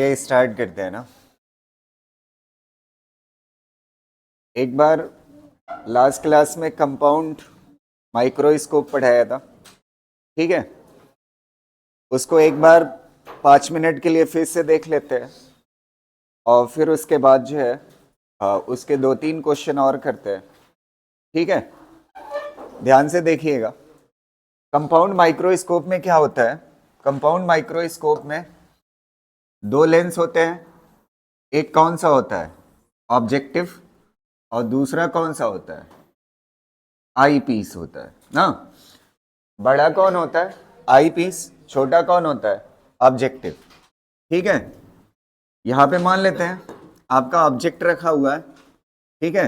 ये स्टार्ट करते हैं ना। एक बार लास्ट क्लास में कंपाउंड माइक्रोस्कोप पढ़ाया था, ठीक है। उसको एक बार 5 मिनट के लिए फिर से देख लेते हैं और फिर उसके बाद जो है उसके 2-3 क्वेश्चन और करते हैं, ठीक है। ध्यान से देखिएगा। कंपाउंड माइक्रोस्कोप में क्या होता है? कंपाउंड माइक्रोस्कोप में दो लेंस होते हैं। एक कौन सा होता है? ऑब्जेक्टिव। और दूसरा कौन सा होता है? आई पीस होता है ना। बड़ा कौन होता है? Eye piece. छोटा कौन होता है? ऑब्जेक्टिव। ठीक है। यहां पे मान लेते हैं आपका ऑब्जेक्ट रखा हुआ है, ठीक है।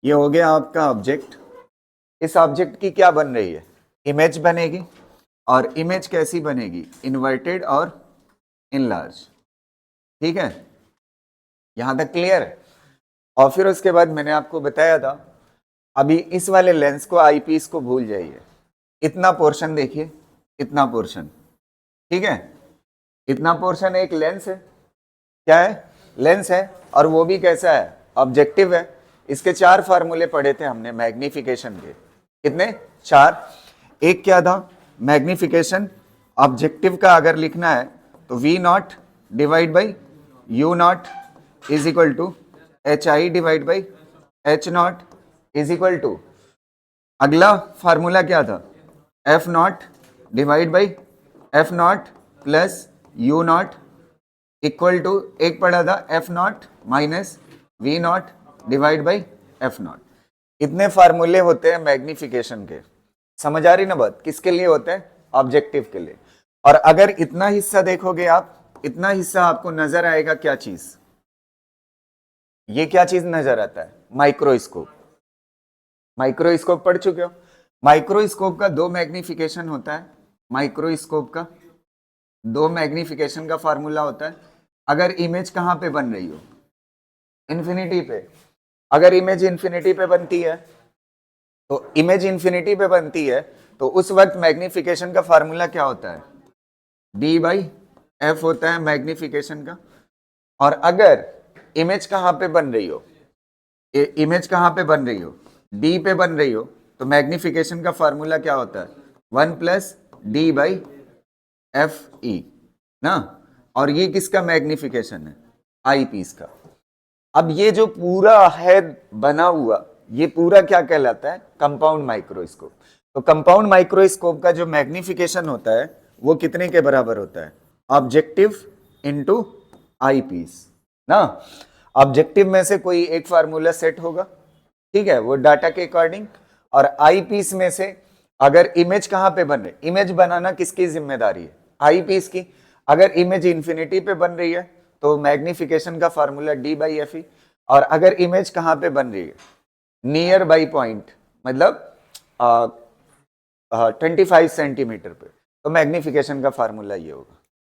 ये हो गया आपका ऑब्जेक्ट। इस ऑब्जेक्ट की क्या बन रही है? इमेज बनेगी। और इमेज कैसी बनेगी? इन्वर्टेड और इनलार्ज। ठीक है, यहां तक क्लियर है। और फिर उसके बाद मैंने आपको बताया था, अभी इस वाले लेंस को, आई पीस को भूल जाइए। इतना पोर्शन देखिए, इतना पोर्शन, ठीक है। इतना पोर्शन एक लेंस है। क्या है? लेंस है। और वो भी कैसा है? ऑब्जेक्टिव है। इसके 4 फार्मूले पढ़े थे हमने मैग्निफिकेशन के। कितने? 4। एक क्या था? मैग्निफिकेशन। ऑब्जेक्टिव का अगर लिखना है तो v not divide by u not is equal to h i divide by h not is equal to, अगला फार्मूला क्या था? F not divide by F not plus u not equal to, एक पढ़ा था f not minus we not divide by F not. इतने फार्मूले होते हैं मैग्निफिकेशन के। समझ आ रही ना बात? किसके लिए होते हैं? ऑब्जेक्टिव के लिए। और अगर इतना हिस्सा देखोगे आप, इतना हिस्सा आपको नजर आएगा क्या चीज? ये क्या चीज नजर आता है? माइक्रोस्कोप। माइक्रोस्कोप पढ़ चुके हो। माइक्रोस्कोप का 2 मैग्निफिकेशन होता है। माइक्रोस्कोप का 2 मैग्निफिकेशन का फार्मूला होता है। अगर इमेज कहां पे बन रही हो? इन्फिनिटी पे। अगर इमेज इन्फिनिटी पे बनती है तो उस वक्त मैग्निफिकेशन का फार्मूला क्या होता है? डी बाई एफ होता है मैग्निफिकेशन का। और अगर इमेज कहां पे बन रही हो, इमेज कहां पे बन रही हो? डी पे बन रही हो, तो मैग्निफिकेशन का फार्मूला क्या होता है? 1 plus D by F E ना। और ये किसका मैग्निफिकेशन है? आई पीस का। अब ये जो पूरा है बना हुआ, ये पूरा क्या कहलाता है? Compound microscope. तो कंपाउंड माइक्रोस्कोप का जो मैग्निफिकेशन होता है वो कितने के बराबर होता है? ऑब्जेक्टिव इंटू आई पीस ना। ऑब्जेक्टिव में से कोई एक फार्मूला सेट होगा, ठीक है, वो डाटा के अकॉर्डिंग। और आई पीस में से अगर इमेज कहां पे बन रही, इमेज बनाना किसकी जिम्मेदारी है? आई पीस की। अगर इमेज इंफिनिटी पे बन रही है तो मैग्निफिकेशन का formula D by F E. और अगर इमेज कहां पे बन रही है? नियर बाई पॉइंट, मतलब 25 सेंटीमीटर पे, तो मैग्निफिकेशन का फार्मूला ये होगा।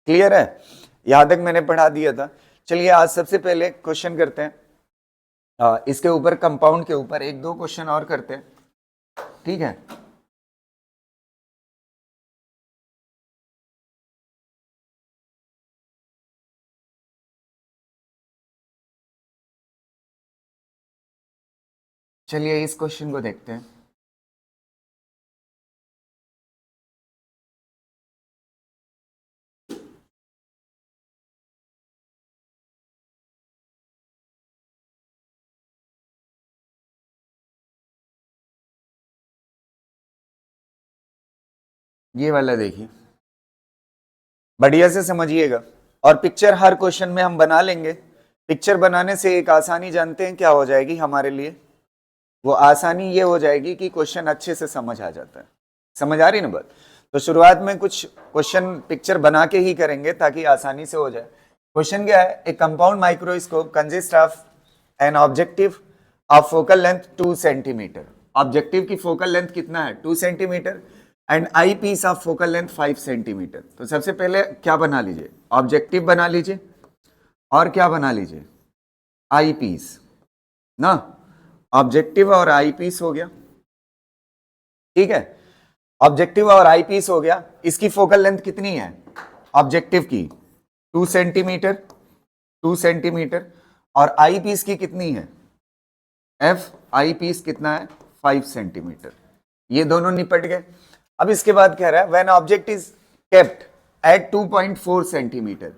क्लियर है? यहां तक मैंने पढ़ा दिया था। चलिए आज सबसे पहले क्वेश्चन करते हैं। इसके ऊपर, कंपाउंड के ऊपर 1-2 क्वेश्चन और करते हैं, ठीक है। चलिए इस क्वेश्चन को देखते हैं। ये वाला देखिए, बढ़िया से समझिएगा। और पिक्चर हर क्वेश्चन में हम बना लेंगे। पिक्चर बनाने से एक आसानी जानते हैं क्या हो जाएगी हमारे लिए? वो आसानी ये हो जाएगी कि क्वेश्चन अच्छे से समझ आ जाता है। समझ आ रही ना बात? तो शुरुआत में कुछ क्वेश्चन पिक्चर बना के ही करेंगे ताकि आसानी से हो जाए। क्वेश्चन क्या है? A compound microscope consist of an objective of focal length 2 centimetre. Objective की फोकल लेंथ कितना है? 2 centimetre. And I piece of focal length 5 centimetre. तो सबसे पहले क्या बना लीजिए? ऑब्जेक्टिव बना लीजिए। और क्या बना लीजिए? आई पीस ना। ऑब्जेक्टिव और आई पीस हो गया, ठीक है। ऑब्जेक्टिव और आई पीस हो गया। इसकी फोकल लेंथ कितनी है ऑब्जेक्टिव की? 2 सेंटीमीटर। 2 सेंटीमीटर, और आई पीस की कितनी है, एफ आई पीस कितना है, 5 सेंटीमीटर। ये दोनों निपट गए। अब इसके बाद कह रहा है when object is kept at 2.4 centimetre,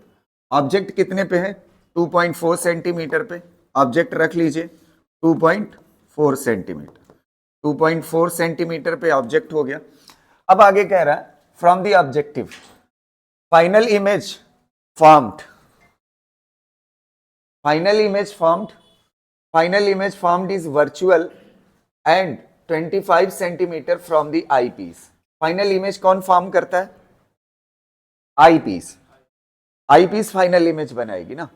object कितने पे है, 2.4 सेंटीमीटर पे, ऑब्जेक्ट रख लीजिए 2.4 सेंटीमीटर, 2.4 सेंटीमीटर पे ऑब्जेक्ट हो गया। अब आगे कह रहा है from the objective final image formed, final image formed, final image formed is virtual and 25 centimetre from the eye piece. Final image कौन फॉर्म करता है, eye piece, eye piece final image बनाएगी ना,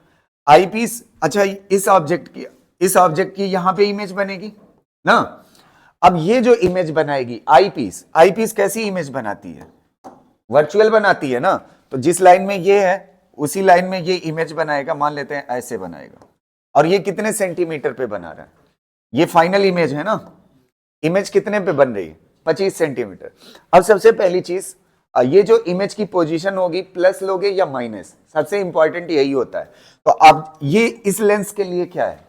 आई पीस। अच्छा इस ऑब्जेक्ट की यहां पे इमेज बनेगी ना। अब ये जो इमेज बनाएगी आई पीस कैसी इमेज बनाती है, वर्चुअल बनाती है ना। तो जिस लाइन में ये है उसी लाइन में ये इमेज बनाएगा, मान लेते हैं ऐसे बनाएगा, और ये कितने सेंटीमीटर पे बना रहा है, ये फाइनल इमेज है ना, इमेज कितने पे बन रही है, 25 सेंटीमीटर। अब सबसे पहली चीज, ये जो इमेज की पोजीशन होगी प्लस लोगे या माइनस, सबसे इंपॉर्टेंट यही होता है। तो अब ये इस लेंस के लिए क्या है,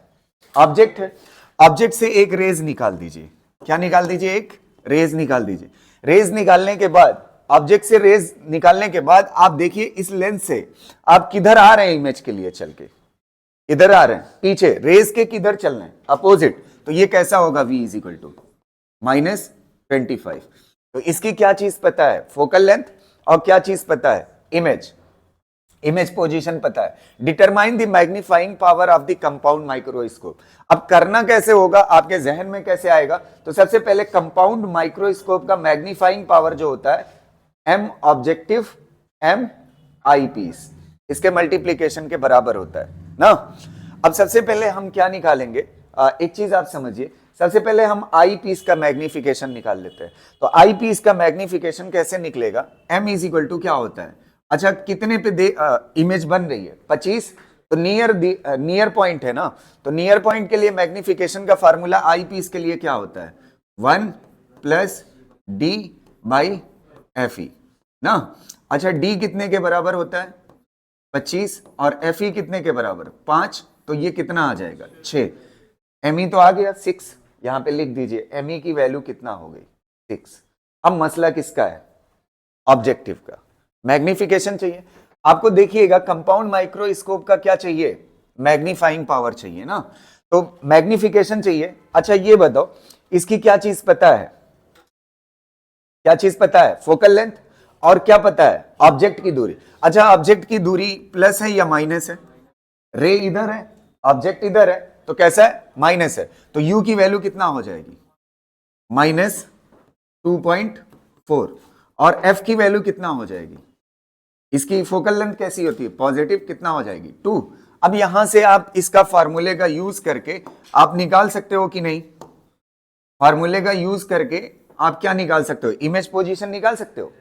ऑब्जेक्ट है, ऑब्जेक्ट से एक रेज निकाल दीजिए, क्या निकाल दीजिए, एक रेज निकाल दीजिए। रेज निकालने के बाद, ऑब्जेक्ट से रेज निकालने के बाद आप देखिए इस लेंस से आप किधर आ रहे हैं इमेज के लिए चल के, इधर आ रहे हैं, पीछे रेज के किधर चल रहे हैं, अपोजिट। तो ये कैसा होगा, v इज इक्वल टू -25। तो इसकी क्या चीज पता है, फोकल लेंथ, और क्या चीज पता है, इमेज, इमेज पोजीशन पता है। Determine the magnifying power of the compound microscope. अब करना कैसे होगा, आपके जहन में कैसे आएगा, तो सबसे पहले कंपाउंड माइक्रोस्कोप का मैग्नीफाइंग पावर जो होता है m ऑब्जेक्टिव m आई पीस, इसके मल्टीप्लीकेशन के बराबर होता है ना। अब सबसे पहले हम क्या निकालेंगे, एक चीज आप समझिए, सबसे पहले हम आई पीस का मैग्निफिकेशन निकाल लेते हैं। तो आई पीस का मैग्निफिकेशन कैसे निकलेगा, m इज इक्वल टू क्या होता है, अच्छा कितने पे इमेज बन रही है, 25, तो नियर पॉइंट है ना, तो नियर पॉइंट के लिए मैग्निफिकेशन का फार्मूला आई पीस के लिए क्या होता है, 1 + d/fe ना। अच्छा d कितने के बराबर होता है, 25, और fe कितने के बराबर, 5, तो ये कितना आ जाएगा, 6। me तो आ गया 6, यहां पे लिख दीजिए me की वैल्यू कितना हो गई, 6। अब मसला किसका है, ऑब्जेक्टिव का, मैग्निफिकेशन चाहिए आपको। देखिएगा कंपाउंड माइक्रोस्कोप का क्या चाहिए, मैग्नीफाइंग पावर चाहिए ना, तो मैग्निफिकेशन चाहिए। अच्छा ये बताओ इसकी क्या चीज पता है, क्या चीज पता है, फोकल लेंथ, और क्या पता है, ऑब्जेक्ट की दूरी। अच्छा ऑब्जेक्ट की दूरी प्लस है या माइनस है, रे इधर है, ऑब्जेक्ट इधर है, तो कैसा है, माइनस है, तो u की वैल्यू कितना हो जाएगी, -2.4, और f की वैल्यू कितना हो जाएगी, इसकी फोकल लेंथ कैसी होती है, पॉजिटिव, कितना हो जाएगी, 2। अब यहां से आप इसका फार्मूले का यूज करके आप निकाल सकते हो कि नहीं, फार्मूले का यूज करके आप क्या निकाल सकते हो, इमेज पोजीशन निकाल सकते हो।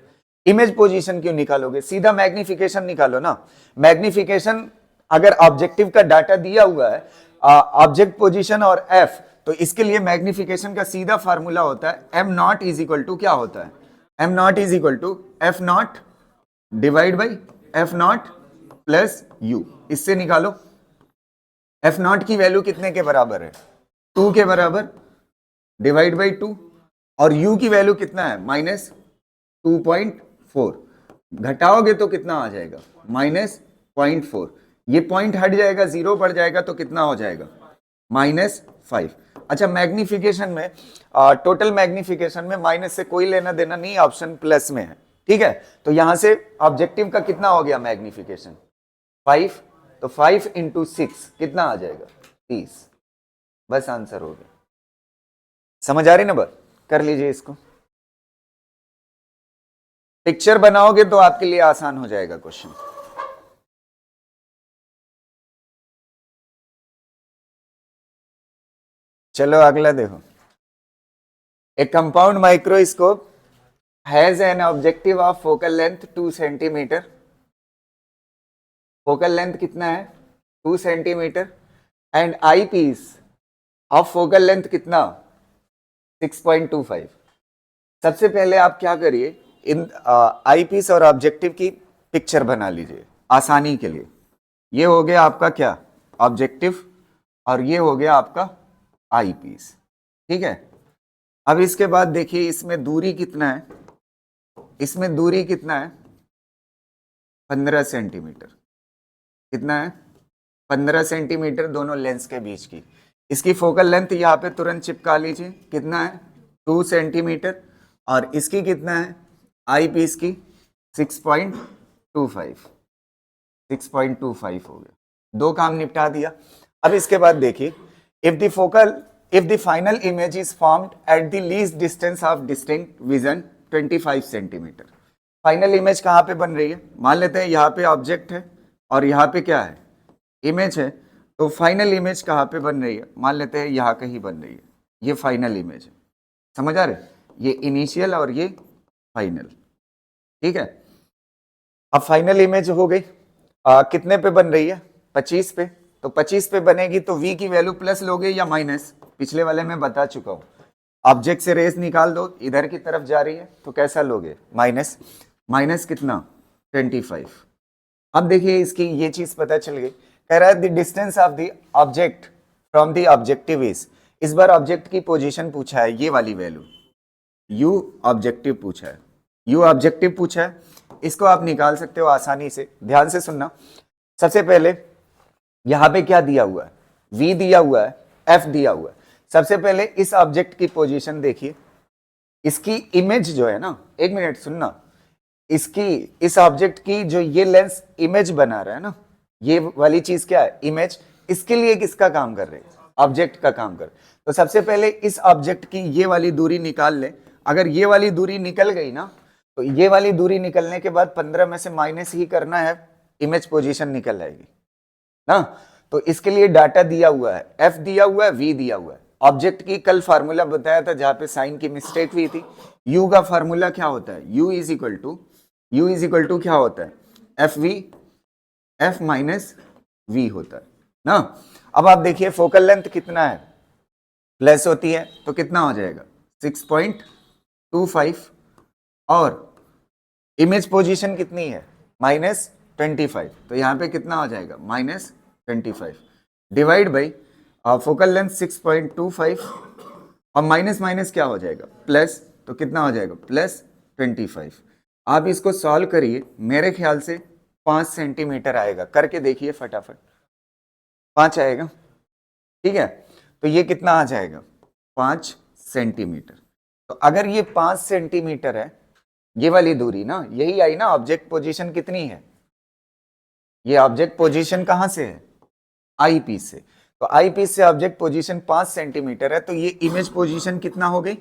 इमेज पोजीशन क्यों निकालोगे, सीधा मैग्निफिकेशन निकालो ना। मैग्निफिकेशन अगर ऑब्जेक्टिव का डाटा दिया हुआ है, ऑब्जेक्ट पोजीशन और एफ, तो इसके लिए मैग्निफिकेशन का सीधा फार्मूला होता है m not is equal to क्या होता है, m not is equal to f not divide by f not plus u। इससे निकालो f नॉट की वैल्यू कितने के बराबर है, 2 के बराबर, डिवाइड बाई 2, और u की वैल्यू कितना है, -2.4, घटाओगे तो कितना आ जाएगा, -0.4, ये पॉइंट हट जाएगा, 0 पड़ जाएगा, तो कितना हो जाएगा, -5। अच्छा मैग्निफिकेशन में, टोटल मैग्निफिकेशन में माइनस से कोई लेना देना नहीं, ऑप्शन प्लस में है, ठीक है। तो यहां से ऑब्जेक्टिव का कितना हो गया मैग्निफिकेशन, 5, तो 5 × 6 कितना आ जाएगा, 30। बस आंसर हो गया, समझ आ रही ना बात, कर लीजिए इसको, पिक्चर बनाओगे तो आपके लिए आसान हो जाएगा क्वेश्चन। चलो अगला देखो, a compound microscope has an objective of focal length 2 centimetre, focal length कितना है, 2 centimetre, and I piece of focal length कितना, 6.25। सबसे पहले आप क्या करिए, इन आई पीस और ऑब्जेक्टिव की पिक्चर बना लीजिए आसानी के लिए। ये हो गया आपका क्या, ऑब्जेक्टिव, और ये हो गया आपका आई पीस। ठीक है, अब इसके बाद देखिए इसमें दूरी कितना है, इसमें दूरी कितना है, 15 सेंटीमीटर। कितना है, 15 सेंटीमीटर दोनों लेंस के बीच की। इसकी फोकल लेंथ यहाँ पे तुरंत चिपका लीजिए, कितना है, 2 सेंटीमीटर, और इसकी कितना है, आई पीस की 6.25, 6.25 हो गया, दो काम निपटा दिया। अब इसके बाद देखिए, if the final image is formed at the least distance of distinct vision 25 centimetre. Final image कहाँ पे बन रही है, मान लेते हैं यहाँ पे ऑब्जेक्ट है और यहाँ पे क्या है, इमेज है, तो फाइनल इमेज कहाँ पे बन रही है, मान लेते हैं यहाँ कहीं बन रही है, ये फाइनल इमेज है, समझ आ रहे, ये इनिशियल और ये फाइनल। ठीक है, अब फाइनल इमेज हो गई, कितने पे बन रही है, 25 पे, तो 25 पे बनेगी तो v की वैल्यू प्लस लोगे या माइनस, पिछले वाले में बता चुका हूं, ऑब्जेक्ट से रेस निकाल दो, इधर की तरफ जा रही है तो कैसा लोगे, माइनस, माइनस कितना, 25। अब देखिए इसकी ये चीज पता चल गई, कह रहा है the distance of the object from the objective इस बार ऑब्जेक्ट की पोजीशन पूछा है, ये वाली वैल्यू, u ऑब्जेक्टिव पूछा है, u ऑब्जेक्टिव पूछा है, इसको आप निकाल सकते हो आसानी से, ध्यान से सुनना। सबसे पहले यहां पे क्या दिया हुआ है, v दिया हुआ है, f दिया हुआ है। सबसे पहले इस ऑब्जेक्ट की पोजीशन देखिए, इसकी इमेज जो है ना, एक मिनट सुनना, इसकी इस ऑब्जेक्ट की जो ये लेंस इमेज बना रहा है ना, ये वाली चीज क्या है, इमेज, इसके लिए किसका काम कर रहे हैं, ऑब्जेक्ट का काम कर। तो सबसे पहले इस ऑब्जेक्ट की ये वाली दूरी निकाल ले, अगर ये वाली दूरी निकल गई ना, तो ये वाली दूरी निकलने के बाद 15 में से माइनस ही करना है, इमेज पोजीशन निकल आएगी ना। तो इसके लिए डाटा दिया हुआ है, एफ दिया हुआ है, वी दिया हुआ है। ऑब्जेक्ट की कल फार्मूला बताया था जहां पे साइन की मिस्टेक हुई थी, यू का फार्मूला क्या होता है, यू इज इक्वल टू क्या होता है, F V, F minus V होता है ना। अब आप देखिए फोकल लेंथ कितना है, प्लस होती है तो कितना हो जाएगा, 6.25, और इमेज पोजीशन कितनी है, -25, तो यहाँ पे कितना हो जाएगा, -25, डिवाइड बाई फोकल लेंथ 6.25, और माइनस माइनस क्या हो जाएगा, प्लस, तो कितना हो जाएगा, +25। आप इसको सॉल्व करिए, मेरे ख्याल से 5 सेंटीमीटर आएगा, करके देखिए फटाफट, 5 आएगा। ठीक है, तो ये कितना आ जाएगा, 5 सेंटीमीटर। तो अगर ये 5 सेंटीमीटर है, ये वाली दूरी ना, यही आई ना, ऑब्जेक्ट पोजीशन कितनी है, ये ऑब्जेक्ट पोजीशन कहां से है, आई पीस से, तो आई पीस से ऑब्जेक्ट पोजीशन 5 सेंटीमीटर है, तो ये इमेज पोजीशन कितना हो गई,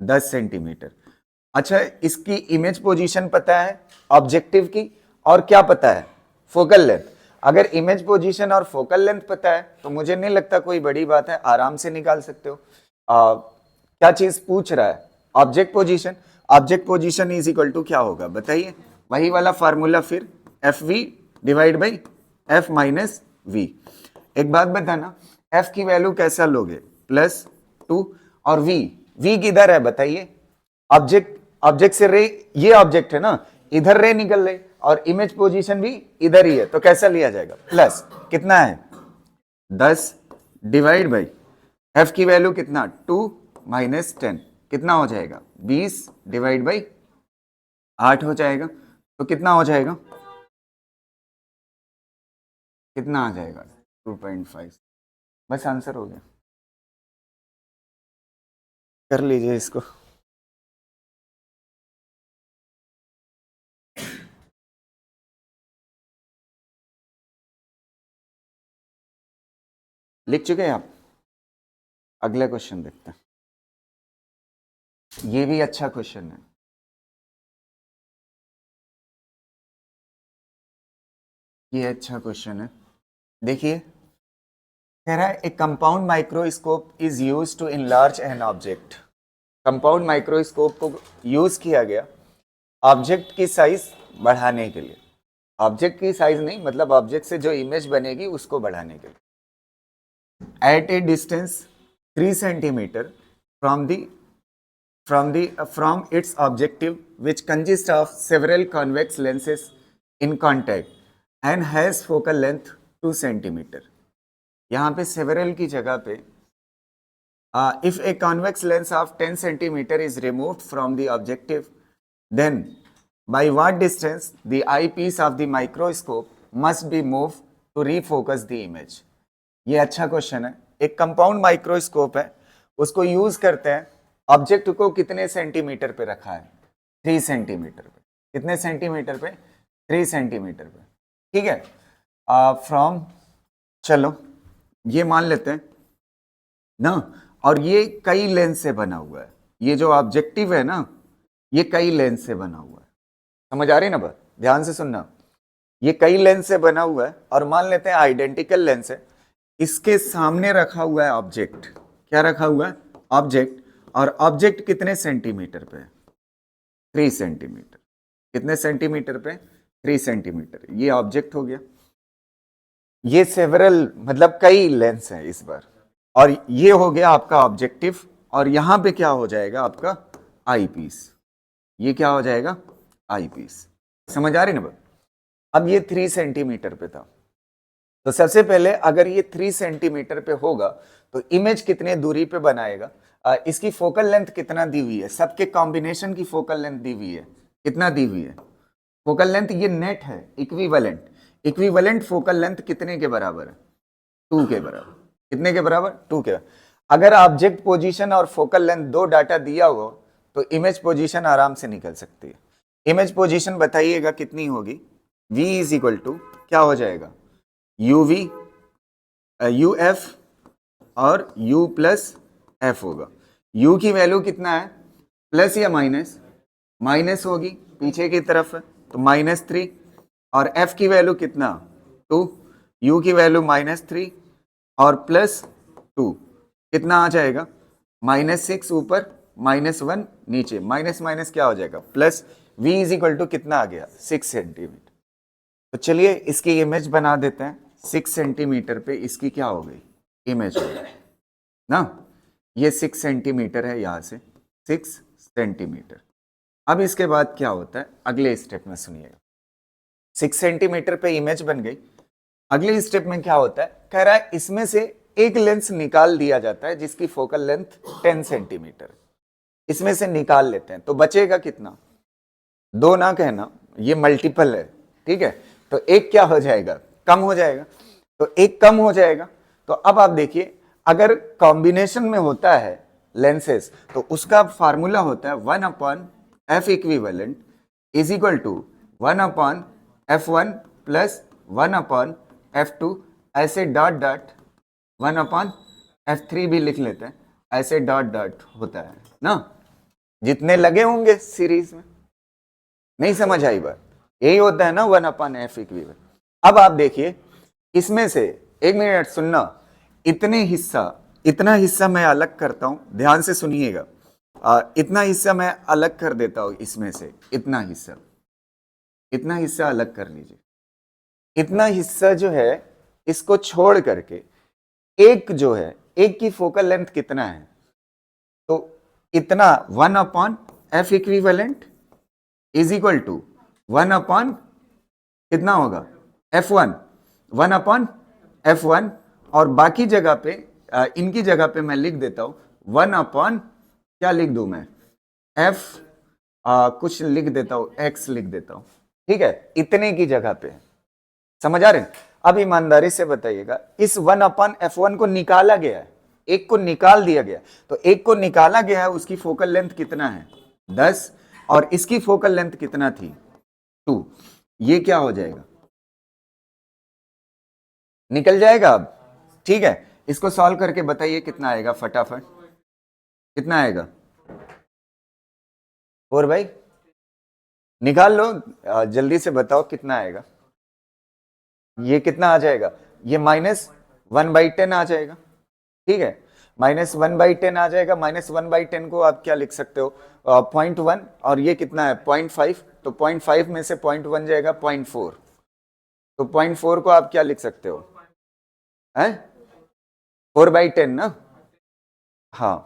10 सेंटीमीटर। अच्छा, इसकी इमेज पोजीशन पता है ऑब्जेक्टिव की, और क्या पता है, फोकल लेंथ। अगर इमेज पोजीशन और फोकल लेंथ पता है तो मुझे नहीं लगता कोई बड़ी बात है, आराम से निकाल सकते हो। क्या चीज पूछ रहा है, object position, object position is equal to क्या होगा बताइए, वही वाला फार्मूला फिर, F V divide by F minus V. एक बात बताना, एफ की वैल्यू कैसा लोगे, +2, और वी किधर है बताइए, ऑब्जेक्ट से रे, ये ऑब्जेक्ट है ना, इधर रे निकल रहे, और इमेज पोजीशन भी इधर ही है, तो कैसा लिया जाएगा, प्लस, कितना है 10 डिवाइड बाई एफ की वैल्यू कितना 2 माइनस 10, कितना हो जाएगा 20 डिवाइड बाई 8 हो जाएगा, तो कितना हो जाएगा, कितना आ जाएगा 2.5। बस आंसर हो गया, कर लीजिए इसको। लिख चुके हैं आप, अगला क्वेश्चन देखते हैं, ये भी अच्छा क्वेश्चन है। ये अच्छा क्वेश्चन है, देखिए कह रहा है a compound microscope is used to enlarge an object. Compound microscope को यूज किया गया ऑब्जेक्ट की साइज बढ़ाने के लिए, ऑब्जेक्ट की साइज नहीं, मतलब ऑब्जेक्ट से जो इमेज बनेगी उसको बढ़ाने के लिए, at a distance 3 centimeter from its objective which consists of several convex lenses in contact, and has focal length 2 centimetre. यहाँ पे सेवरल की जगह पे if a convex lens of 10 centimeter is removed from the objective, then by what distance the eyepiece of the microscope must be moved to refocus the image? ये अच्छा question है। एक compound microscope है, उसको use करते हैं, object को कितने सेंटीमीटर पे रखा है? 3 सेंटीमीटर पे। कितने सेंटीमीटर पे? 3 सेंटीमीटर पे। ठीक है, फ्रॉम, चलो ये मान लेते हैं ना, और ये कई लेंस से बना हुआ है। ये जो ऑब्जेक्टिव है ना, ये कई लेंस से बना हुआ है। समझ आ रही ना बात? ध्यान से सुनना। ये कई लेंस से बना हुआ है और मान लेते हैं आइडेंटिकल लेंस है। इसके सामने रखा हुआ है ऑब्जेक्ट। क्या रखा हुआ है? ऑब्जेक्ट। और ऑब्जेक्ट कितने सेंटीमीटर पे है? 3 सेंटीमीटर। कितने सेंटीमीटर पे? 3 सेंटीमीटर। ये ऑब्जेक्ट हो गया। ये सेवरल मतलब कई लेंस है इस बार, और ये हो गया आपका ऑब्जेक्टिव, और यहां पे क्या हो जाएगा आपका? आई पीस। ये क्या हो जाएगा? आई पीस। समझ आ रही ना बात? अब ये 3 सेंटीमीटर पे था, तो सबसे पहले अगर ये 3 सेंटीमीटर पे होगा तो इमेज कितने दूरी पे बनाएगा? इसकी फोकल लेंथ कितना दी हुई है? सबके कॉम्बिनेशन की फोकल लेंथ दी हुई है। कितना दी हुई है फोकल लेंथ? ये नेट है, इक्विवेलेंट। इक्विवेलेंट फोकल लेंथ कितने के बराबर है? 2 के बराबर। कितने के बराबर? 2 के। अगर ऑब्जेक्ट पोजीशन और फोकल लेंथ दो डाटा दिया हो तो इमेज पोजीशन आराम से निकल सकती है। इमेज पोजीशन बताइएगा कितनी होगी? v इज इक्वल टू क्या हो जाएगा? uv uf और u प्लस एफ होगा। u की वैल्यू कितना है? प्लस या माइनस? माइनस होगी, पीछे की तरफ है तो -3। और f की वैल्यू कितना? 2। u की वैल्यू -3 और +2 कितना आ जाएगा? -6 ऊपर, -1 नीचे, माइनस माइनस क्या हो जाएगा? Plus. v is equal to कितना आ गया? 6 सेंटीमीटर। तो चलिए इसकी इमेज बना देते हैं। 6 सेंटीमीटर पे इसकी क्या हो गई? इमेज हो गई ना। ये 6 सेंटीमीटर है, यहां से 6 सेंटीमीटर। अब इसके बाद क्या होता है अगले स्टेप में सुनिएगा। 6 सेंटीमीटर पे इमेज बन गई। अगले स्टेप में क्या होता है? कह रहा है इसमें से एक लेंस निकाल दिया जाता है जिसकी फोकल लेंथ 10 सेंटीमीटर। इसमें से निकाल लेते हैं तो बचेगा कितना? 2 ना कहना, ये मल्टीपल है। ठीक है, तो एक क्या हो जाएगा? कम हो जाएगा। तो एक कम हो जाएगा। तो अब आप देखिए, अगर कॉम्बिनेशन में होता है लेंसेस तो उसका फार्मूला होता है 1/f equivalent is equal to 1/f1 plus 1/f2, ऐसे डॉट डॉट 1/f3 भी लिख लेते हैं, ऐसे डॉट डॉट होता है ना, जितने लगे होंगे सीरीज में। नहीं समझ आई बात? यही होता है ना 1/f इक्विवेलेंट। अब आप देखिए इसमें से, एक मिनट सुनना, इतना हिस्सा मैं अलग करता हूं, ध्यान से सुनिएगा। इतना हिस्सा मैं अलग कर देता हूं इसमें से, इतना हिस्सा अलग कर लीजिए। इतना हिस्सा जो है इसको छोड़ करके एक जो है, एक की फोकल लेंथ कितना है? तो इतना 1/f equivalent is equal to 1/ कितना होगा? f1, 1/f1। और बाकी जगह पे इनकी जगह पे मैं लिख देता हूं 1/ क्या लिख दूं मैं? f कुछ लिख देता हूं, x लिख देता हूं। ठीक है, इतने की जगह पे। समझ आ रहे हैं? अब ईमानदारी से बताइएगा, इस 1/f1 को निकाला गया है, एक को निकाल दिया गया, तो एक को निकाला गया है, उसकी फोकल लेंथ कितना है? 10, और इसकी फोकल लेंथ कितना थी? 2। ये क्या हो जाएगा? निकल जाएगा अब। ठीक है, इसको सॉल्व करके बताइए कितना आएगा फटाफट। कितना आएगा? 4 भाई निकाल लो, जल्दी से बताओ कितना आएगा। ये कितना आ जाएगा? ये -1/10 आ जाएगा। ठीक है, -1/10 आ जाएगा। -1/10 को आप क्या लिख सकते हो? 0.1, और ये कितना है? 0.5। तो 0.5 में से 0.1 जाएगा 0.4। तो 0.4 को आप क्या लिख सकते हो? है 4/10 ना। हाँ,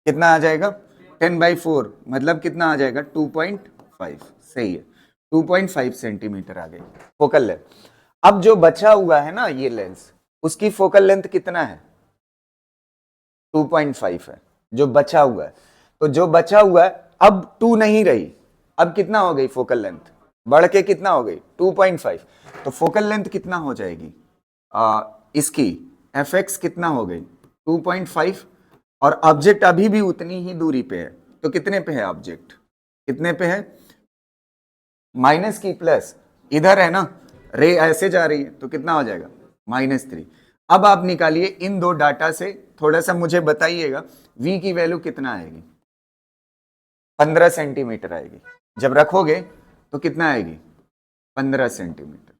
कितना आ जाएगा? 10/4 मतलब कितना आ जाएगा? 2.5। सही है, 2.5 सेंटीमीटर आ गई फोकल लेंथ। अब जो बचा हुआ है ना ये लेंस, उसकी फोकल लेंथ कितना है? 2.5 है जो बचा हुआ है। तो जो बचा हुआ है अब 2 नहीं रही, अब कितना हो गई फोकल लेंथ? बढ़ के कितना हो गई? 2.5। तो फोकल लेंथ कितना हो जाएगी इसकी? fx कितना हो गई? 2.5। और ऑब्जेक्ट अभी भी उतनी ही दूरी पे है, तो कितने पे है ऑब्जेक्ट? कितने पे है? माइनस की प्लस, इधर है ना, रे ऐसे जा रही है तो कितना हो जाएगा? -3। अब आप निकालिए इन दो डाटा से, थोड़ा सा मुझे बताइएगा v की वैल्यू कितना आएगी? 15 सेंटीमीटर आएगी। जब रखोगे तो कितना आएगी? 15 सेंटीमीटर।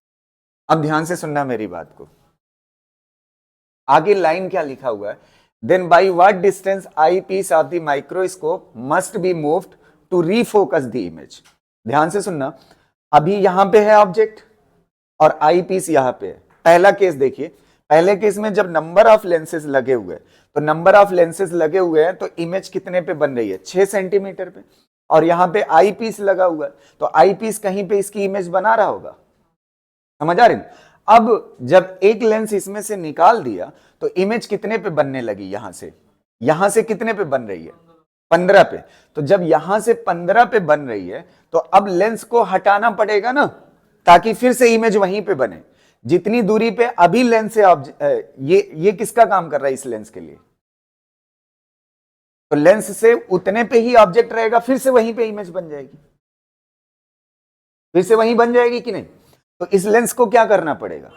अब ध्यान से सुनना मेरी बात को, आगे लाइन क्या लिखा हुआ है? Then by what distance I piece of the microscope must be moved to refocus the image. ध्यान से सुनना, अभी यहां पे है ऑब्जेक्ट और आई पीस यहां पे है। पहला केस देखिए, पहले केस में जब नंबर ऑफ लेंसेज लगे हुए, तो नंबर ऑफ लेंसेज लगे हुए हैं तो इमेज कितने पे बन रही है? 6 सेंटीमीटर पे। और यहां पे आई पीस लगा हुआ है, तो आई पीस कहीं पे इसकी इमेज बना रहा होगा। समझ आ रही? अब जब एक लेंस इसमें से निकाल दिया तो इमेज कितने पे बनने लगी? यहां से कितने पे बन रही है? 15 पे। तो जब यहां से 15 पे बन रही है तो अब लेंस को हटाना पड़ेगा ना, ताकि फिर से इमेज वहीं पे बने। जितनी दूरी पे अभी लेंस से ये किसका काम कर रहा है इस लेंस के लिए? तो लेंस से उतने पे ही ऑब्जेक्ट रहेगा, फिर से वहीं पे इमेज बन जाएगी। फिर से वहीं बन जाएगी कि नहीं? तो इस लेंस को क्या करना पड़ेगा?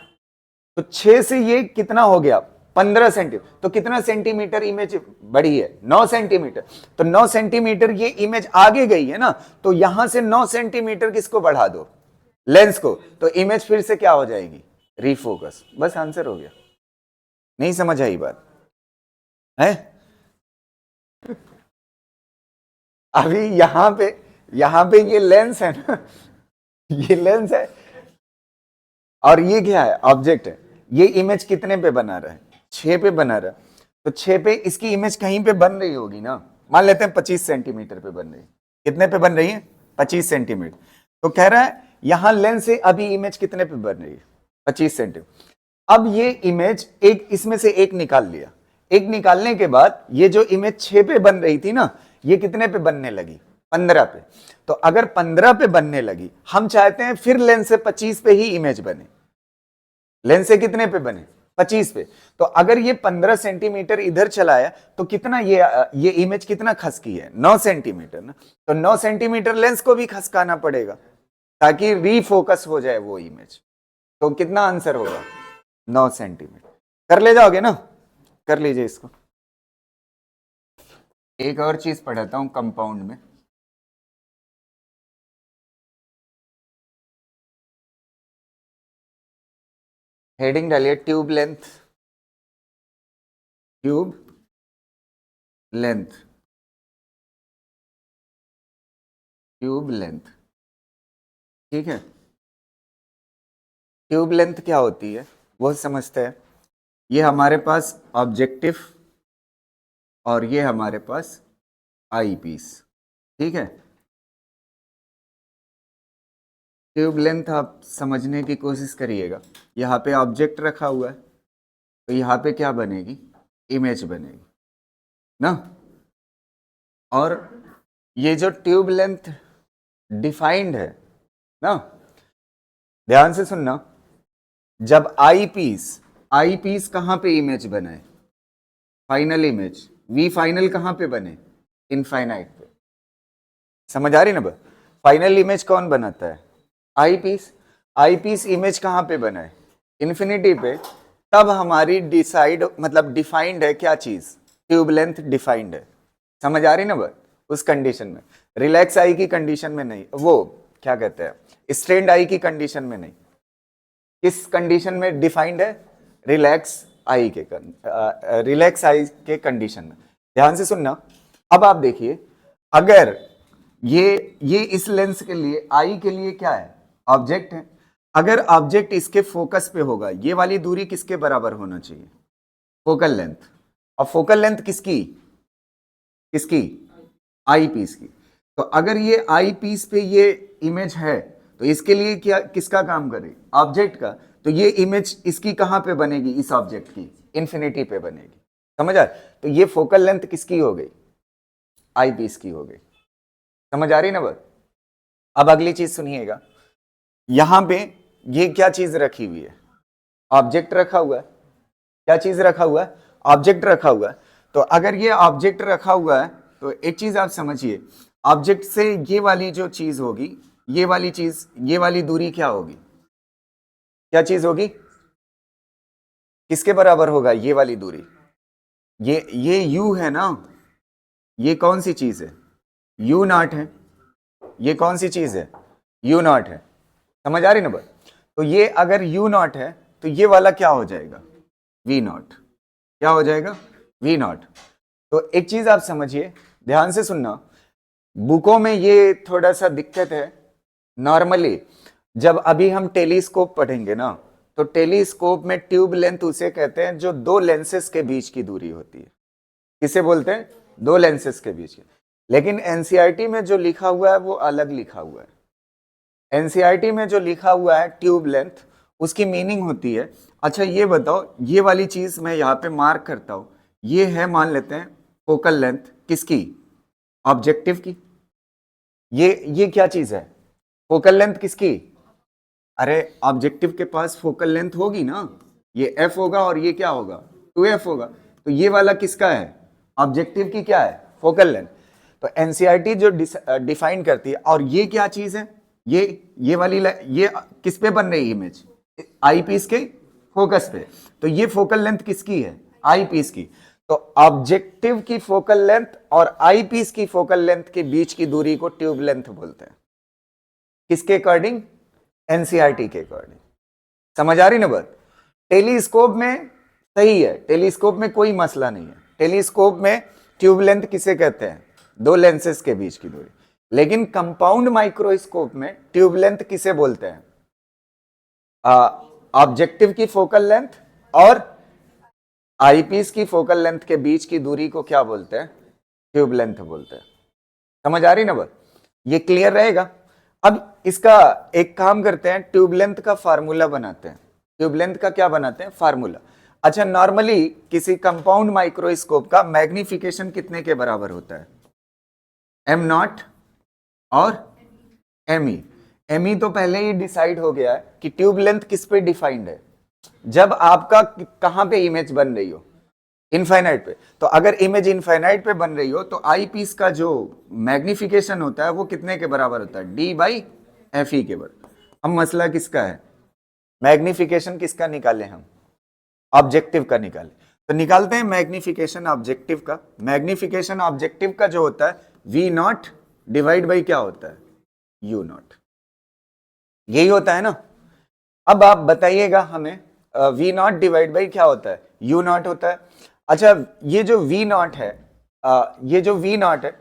तो 6 से ये कितना हो गया? 15 सेंटीमीटर। तो कितना सेंटीमीटर इमेज बढ़ी है? 9 सेंटीमीटर। तो 9 सेंटीमीटर ये इमेज आगे गई है ना, तो यहां से 9 सेंटीमीटर किसको बढ़ा दो? लेंस को। तो इमेज फिर से क्या हो जाएगी? रीफोकस। बस आंसर हो गया। नहीं समझ आई बात है? अभी यहां पे ये लेंस है ना, ये लेंस है और ये क्या है? ऑब्जेक्ट है। ये इमेज कितने पे बना रहा है? 6 पे बना रहा है। तो 6 पे इसकी इमेज कहीं पे बन रही होगी ना, मान लेते हैं 25 सेंटीमीटर पे बन रही है। कितने पे बन रही है? 25 सेंटीमीटर। तो कह रहा है यहां लेंस से अभी इमेज कितने पे बन रही है? 25 सेंटीमीटर। अब ये इमेज एक इसमें से एक निकाल लिया। एक निकालने के बाद ये जो इमेज 6 पे बन रही थी ना, ये कितने पे बनने लगी? 15 पे। तो अगर 15 पे बनने लगी, हम चाहते हैं फिर लेंस से 25 पे ही इमेज बने। लेंस से कितने पे बने? 25 पे। तो अगर ये 15 सेंटीमीटर इधर चलाया तो कितना ये इमेज कितना खसकी है? 9 सेंटीमीटर ना। तो 9 सेंटीमीटर लेंस को भी खसकाना पड़ेगा ताकि रीफोकस हो जाए वो इमेज। तो कितना आंसर होगा? 9 सेंटीमीटर। कर ले जाओगे ना? कर लीजिए इसको। एक और चीज पढ़ाता हूं कंपाउंड में। हेडिंग डालिए tube length. Tube length. Tube length. ठीक है। ट्यूब लेंथ क्या होती है वो समझते हैं। ये हमारे पास ऑब्जेक्टिव और ये हमारे पास आई पीस। ठीक है। ट्यूब लेंथ आप समझने की कोशिश करिएगा। यहाँ पे ऑब्जेक्ट रखा हुआ है तो यहाँ पे क्या बनेगी? इमेज बनेगी ना। और ये जो ट्यूब लेंथ डिफाइंड है ना, ध्यान से सुनना, जब आई पीस कहां पे इमेज बनाए? Final image. वी फाइनल कहां पे बने? इनफाइनाइट पे। समझ आ रही ना? फाइनल इमेज कौन बनाता है? Eye piece. Eye piece image कहां पे बनाए? इन्फिनिटी पे। तब हमारी डिफाइंड है क्या चीज? ट्यूब लेंथ डिफाइंड है। समझ आ रही ना बात? उस कंडीशन में, रिलैक्स आई की कंडीशन में नहीं, वो क्या कहते हैं स्ट्रेन्ड आई की कंडीशन में नहीं। किस कंडीशन में डिफाइंड है? रिलैक्स आई के कंडीशन में। ध्यान से सुनना। अब आप देखिए, अगर ये इस लेंस के लिए, आई के लिए क्या है? ऑब्जेक्ट है। अगर ऑब्जेक्ट इसके फोकस पे होगा, ये वाली दूरी किसके बराबर होना चाहिए? Focal length. और फोकल लेंथ किसकी? किसकी? आई पीस की। तो अगर ये आई पीस पे ये इमेज है तो इसके लिए क्या किसका काम करे, ऑब्जेक्ट का। तो ये इमेज इसकी कहां पे बनेगी, इस ऑब्जेक्ट की इन्फिनिटी पे बनेगी, समझ आ। तो ये फोकल लेंथ किसकी हो गई, आई पीस की हो गई, समझ आ रही ना बात। अब अगली चीज सुनिएगा, यहां पे ये क्या चीज रखी हुई है, ऑब्जेक्ट रखा हुआ है। क्या चीज रखा हुआ है, ऑब्जेक्ट रखा हुआ है। तो अगर ये ऑब्जेक्ट रखा हुआ है तो एक चीज आप समझिए, ऑब्जेक्ट से ये वाली जो चीज होगी, ये वाली चीज, ये वाली दूरी क्या होगी, क्या चीज होगी, किसके बराबर होगा ये वाली दूरी, ये u है ना, ये कौन सी चीज है, u नॉट है, ये कौन सी चीज है, u नॉट है, समझ आ रही ना बात। तो ये अगर u नॉट है तो ये वाला क्या हो जाएगा, v नॉट, क्या हो जाएगा, v नॉट। तो एक चीज आप समझिए, ध्यान से सुनना, बुकों में ये थोड़ा सा दिक्कत है। नॉर्मली जब अभी हम टेलीस्कोप पढ़ेंगे ना, तो टेलीस्कोप में ट्यूब लेंथ उसे कहते हैं जो दो लेंसेस के बीच की दूरी होती है। किसे बोलते हैं, दो लेंसेस के बीच की। लेकिन एनसीईआरटी में जो लिखा हुआ है वो अलग लिखा हुआ है। एनसीईआरटी में जो लिखा हुआ है ट्यूब लेंथ, उसकी मीनिंग होती है, अच्छा ये बताओ, ये वाली चीज मैं यहाँ पे मार्क करता हूं, ये है मान लेते हैं फोकल लेंथ किसकी, ऑब्जेक्टिव की। ये क्या चीज है, फोकल लेंथ किसकी, अरे ऑब्जेक्टिव के पास फोकल लेंथ होगी ना, ये f होगा और ये क्या होगा, 2f होगा। तो ये वाला किसका है, ऑब्जेक्टिव की क्या है, फोकल लेंथ। तो एनसीईआरटी जो डिफाइन करती है, और ये क्या चीज है, ये वाली ये किस पे बन रही है इमेज, आई पीस के फोकस पे। तो ये फोकल लेंथ किसकी है, आई पीस की। तो ऑब्जेक्टिव की फोकल लेंथ और आई पीस की फोकल लेंथ के बीच की दूरी को ट्यूब लेंथ बोलते हैं। किसके अकॉर्डिंग, एनसीईआरटी के अकॉर्डिंग, समझ आ रही ना बात। टेलीस्कोप में सही है, टेलीस्कोप में कोई मसला नहीं है। टेलीस्कोप में ट्यूब लेंथ किसे कहते हैं, दो लेंसेस के बीच की दूरी। लेकिन कंपाउंड माइक्रोस्कोप में ट्यूब लेंथ किसे बोलते हैं, ऑब्जेक्टिव की फोकल लेंथ और आईपीस की फोकल लेंथ के बीच की दूरी को क्या बोलते हैं, ट्यूब लेंथ बोलते हैं। समझ आ रही ना बात, ये क्लियर रहेगा। अब इसका एक काम करते हैं, ट्यूब लेंथ का फार्मूला बनाते हैं। ट्यूब लेंथ का क्या बनाते हैं, फार्मूला। अच्छा, नॉर्मली किसी कंपाउंड माइक्रोस्कोप का मैग्निफिकेशन कितने के बराबर होता है, एम नॉट और एम ई। एम ई तो पहले ही डिसाइड हो गया है कि ट्यूब लेंथ किस पे डिफाइंड है, जब आपका कहां पे इमेज बन रही हो, इनफाइनाइट पे। तो अगर इमेज इनफाइनाइट पे बन रही हो तो आई पीस का जो मैग्निफिकेशन होता है वो कितने के बराबर होता है, डी बाई एफ ई के बराबर। अब मसला किसका है, मैग्निफिकेशन किसका निकाले हम, ऑब्जेक्टिव का निकाले। तो निकालते हैं मैग्निफिकेशन ऑब्जेक्टिव का। मैग्निफिकेशन ऑब्जेक्टिव का जो होता है वी नॉट डिवाइड बाई क्या होता है, यू नॉट, यही होता है ना। अब आप बताइएगा हमें, वी नॉट डिवाइड बाई क्या होता है, यू नॉट होता है। अच्छा, ये जो वी नॉट है, ये जो वी नॉट है,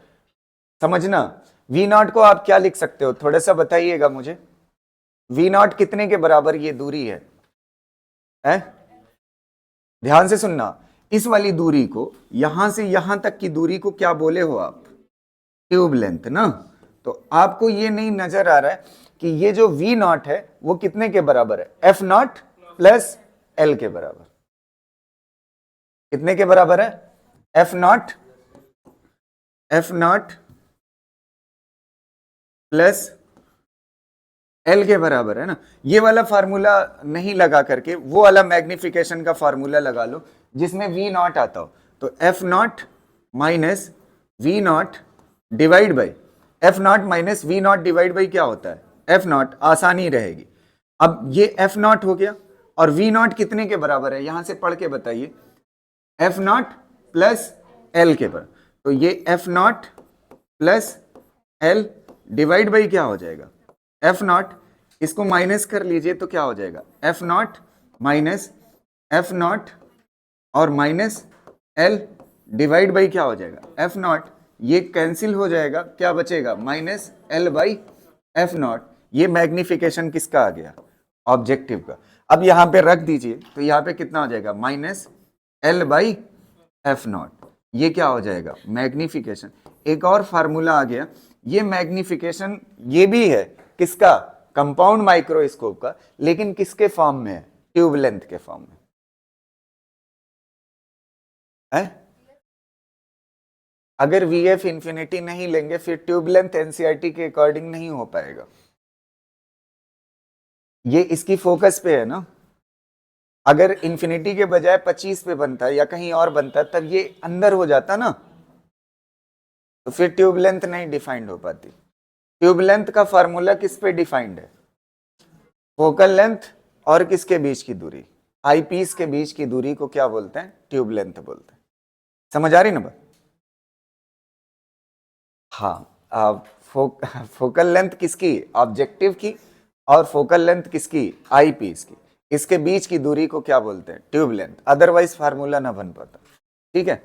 समझना, वी नॉट को आप क्या लिख सकते हो, थोड़ा सा बताइएगा मुझे। वी नॉट कितने के बराबर ये दूरी है, ध्यान से सुनना। इस वाली दूरी को, यहां से यहां तक की दूरी को क्या बोले हो आप, ट्यूब लेंथ ना। तो आपको ये नहीं नजर आ रहा है कि ये जो वी नॉट है वो कितने के बराबर है, एफ नॉट प्लस एल के बराबर। कितने के बराबर है, एफ नॉट प्लस एल के बराबर है ना। ये वाला फार्मूला नहीं लगा करके वो वाला मैग्निफिकेशन का फार्मूला लगा लो जिसमें वी नॉट आता हो। तो F not minus we not divide by, F not minus we not divide by क्या होता है, एफ नॉट, आसानी रहेगी। अब ये एफ नॉट हो गया, और वी नॉट कितने के बराबर है, यहां से पढ़ के बताइए, एफ नॉट प्लस एल के बराबर। तो ये F not plus L divide by क्या हो जाएगा, एफ नॉट, इसको माइनस कर लीजिए तो क्या हो जाएगा, F not minus F not और माइनस एल डिवाइड बाई क्या हो जाएगा, एफ नॉट। ये कैंसिल हो जाएगा, क्या बचेगा, minus L by F not. ये मैग्निफिकेशन किसका आ गया, ऑब्जेक्टिव का। अब यहां पे रख दीजिए तो यहां पे कितना हो जाएगा, minus L by F not. ये क्या हो जाएगा, मैग्निफिकेशन। एक और फार्मूला आ गया, ये मैग्निफिकेशन ये भी है किसका, कंपाउंड माइक्रोस्कोप का, लेकिन किसके फॉर्म में है? ट्यूब लेंथ के फॉर्म में है। अगर वीएफ इंफिनिटी नहीं लेंगे फिर ट्यूब लेंथ एनसीईआरटी के अकॉर्डिंग नहीं हो पाएगा। ये इसकी फोकस पे है ना। अगर इंफिनिटी के बजाय 25 पे बनता है या कहीं और बनता है तब ये अंदर हो जाता ना, तो फिर ट्यूब लेंथ नहीं डिफाइंड हो पाती। ट्यूब लेंथ का फार्मूला किस पे डिफाइंड है? फोकल लेंथ और किसके बीच की दूरी, आईपीस के बीच की दूरी को क्या बोलते हैं? ट्यूब लेंथ बोलते हैं। समझ आ रही ना बात? हाँ, फोकल लेंथ किसकी? ऑब्जेक्टिव की। और फोकल लेंथ किसकी? आईपीस की। इसके बीच की दूरी को क्या बोलते हैं? Tube length. अदरवाइज फार्मूला ना बन पाता। ठीक है,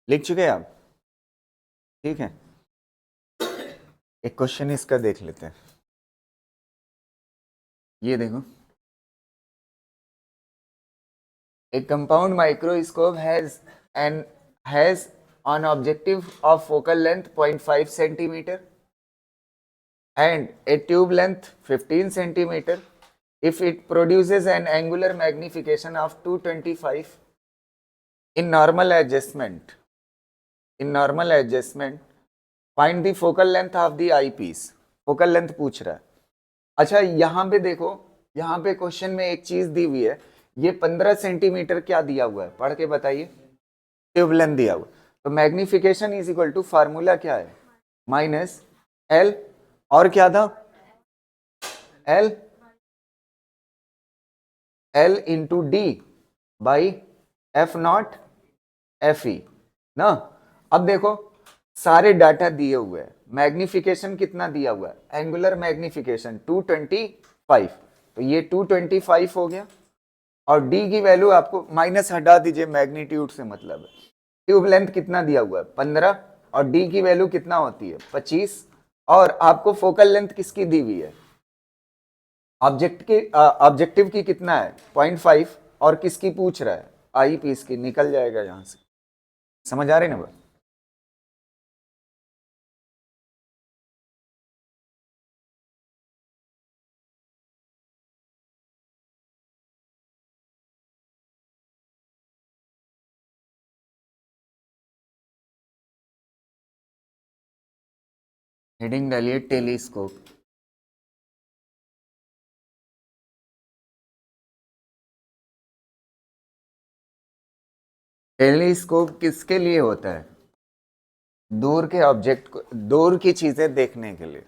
लिख चुके हैं आप? ठीक है, एक क्वेश्चन इसका देख लेते हैं। ये देखो, a compound microscope has an objective of focal length 0.5 centimeter and a tube length 15 centimeter. If it produces an angular magnification of 225 in normal adjustment, find the focal length of the eyepiece. focal length पूछ रहा है। अच्छा, यहाँ पे देखो, यहाँ पे question में एक चीज दी हुई है, ये 15 सेंटीमीटर क्या दिया हुआ है? पढ़ के बताइए। ट्यूब लेंथ दिया हुआ। तो magnification is equal to, formula क्या है? माइनस एल, और क्या था? L into D by F nought F E ना। अब देखो, सारे डाटा दिए हुए हैं। मैग्निफिकेशन कितना दिया हुआ है? एंगुलर मैग्निफिकेशन 225, तो ये 225 हो गया। और डी की वैल्यू आपको माइनस हटा दीजिए, मैग्नीट्यूड से मतलब है। ट्यूब लेंथ कितना दिया हुआ है? 15, और डी की वैल्यू कितना होती है? 25। और आपको फोकल लेंथ किसकी दी हुई है? ऑब्जेक्टिव की कितना है? 0.5। और किसकी पूछ रहा है? आई पीस की। निकल जाएगा यहां से। समझ आ रही ना बात? हेडिंग डालिए टेलीस्कोप। टेलीस्कोप किसके लिए होता है? दूर के ऑब्जेक्ट को, दूर की चीजें देखने के लिए।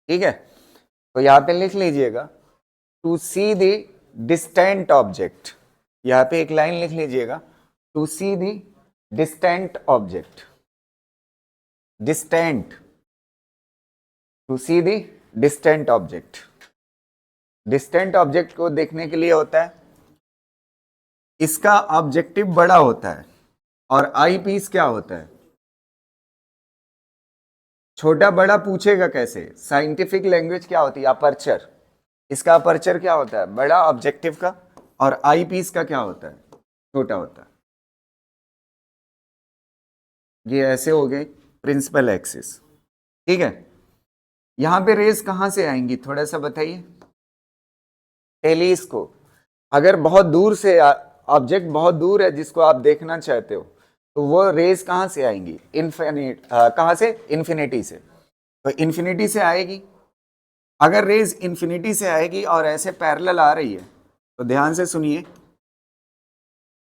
ठीक है, तो यहां पे लिख लीजिएगा, to see the distant object. यहां पे एक लाइन लिख लीजिएगा, to see the distant object. Distant, to see the distant object. Distant object को देखने के लिए होता है, इसका ऑब्जेक्टिव बड़ा होता है और आई पीस क्या होता है? छोटा बड़ा पूछेगा कैसे? साइंटिफिक लैंग्वेज क्या होती है? अपर्चर। इसका अपर्चर क्या होता है? बड़ा ऑब्जेक्टिव का। और आई पीस का क्या होता है? छोटा होता है। ये ऐसे हो गए प्रिंसिपल एक्सिस। ठीक है, यहां पे रेज कहां से आएंगी थोड़ा सा बताइए। टेलीस्कोप, अगर बहुत दूर से ऑब्जेक्ट बहुत दूर है जिसको आप देखना चाहते हो, तो वो रेज कहां से आएंगी? कहां से? इन्फिनिटी से। तो इन्फिनिटी से आएगी। अगर रेज इन्फिनिटी से आएगी और ऐसे पैरेलल आ रही है, तो ध्यान से सुनिए,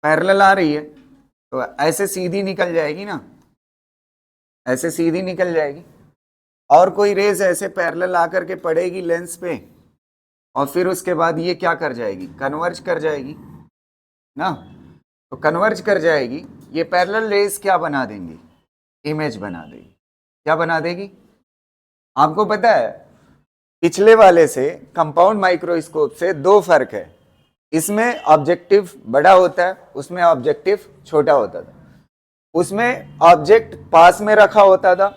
पैरेलल आ रही है तो ऐसे सीधी निकल जाएगी ना, ऐसे सीधी निकल जाएगी। और कोई रेज ऐसे पैरेलल आकर के पड़ेगी लेंस पे, और फिर उसके बाद ये क्या कर जाएगी? कन्वर्ज कर जाएगी ना। तो कन्वर्ज कर जाएगी, ये पैरेलल रेज क्या बना देंगी? इमेज बना देगी। क्या बना देगी? आपको पता है, पिछले वाले से कंपाउंड माइक्रोस्कोप से दो फर्क है। इसमें ऑब्जेक्टिव बड़ा होता है, उसमें ऑब्जेक्टिव छोटा होता था। उसमें ऑब्जेक्ट पास में रखा होता था,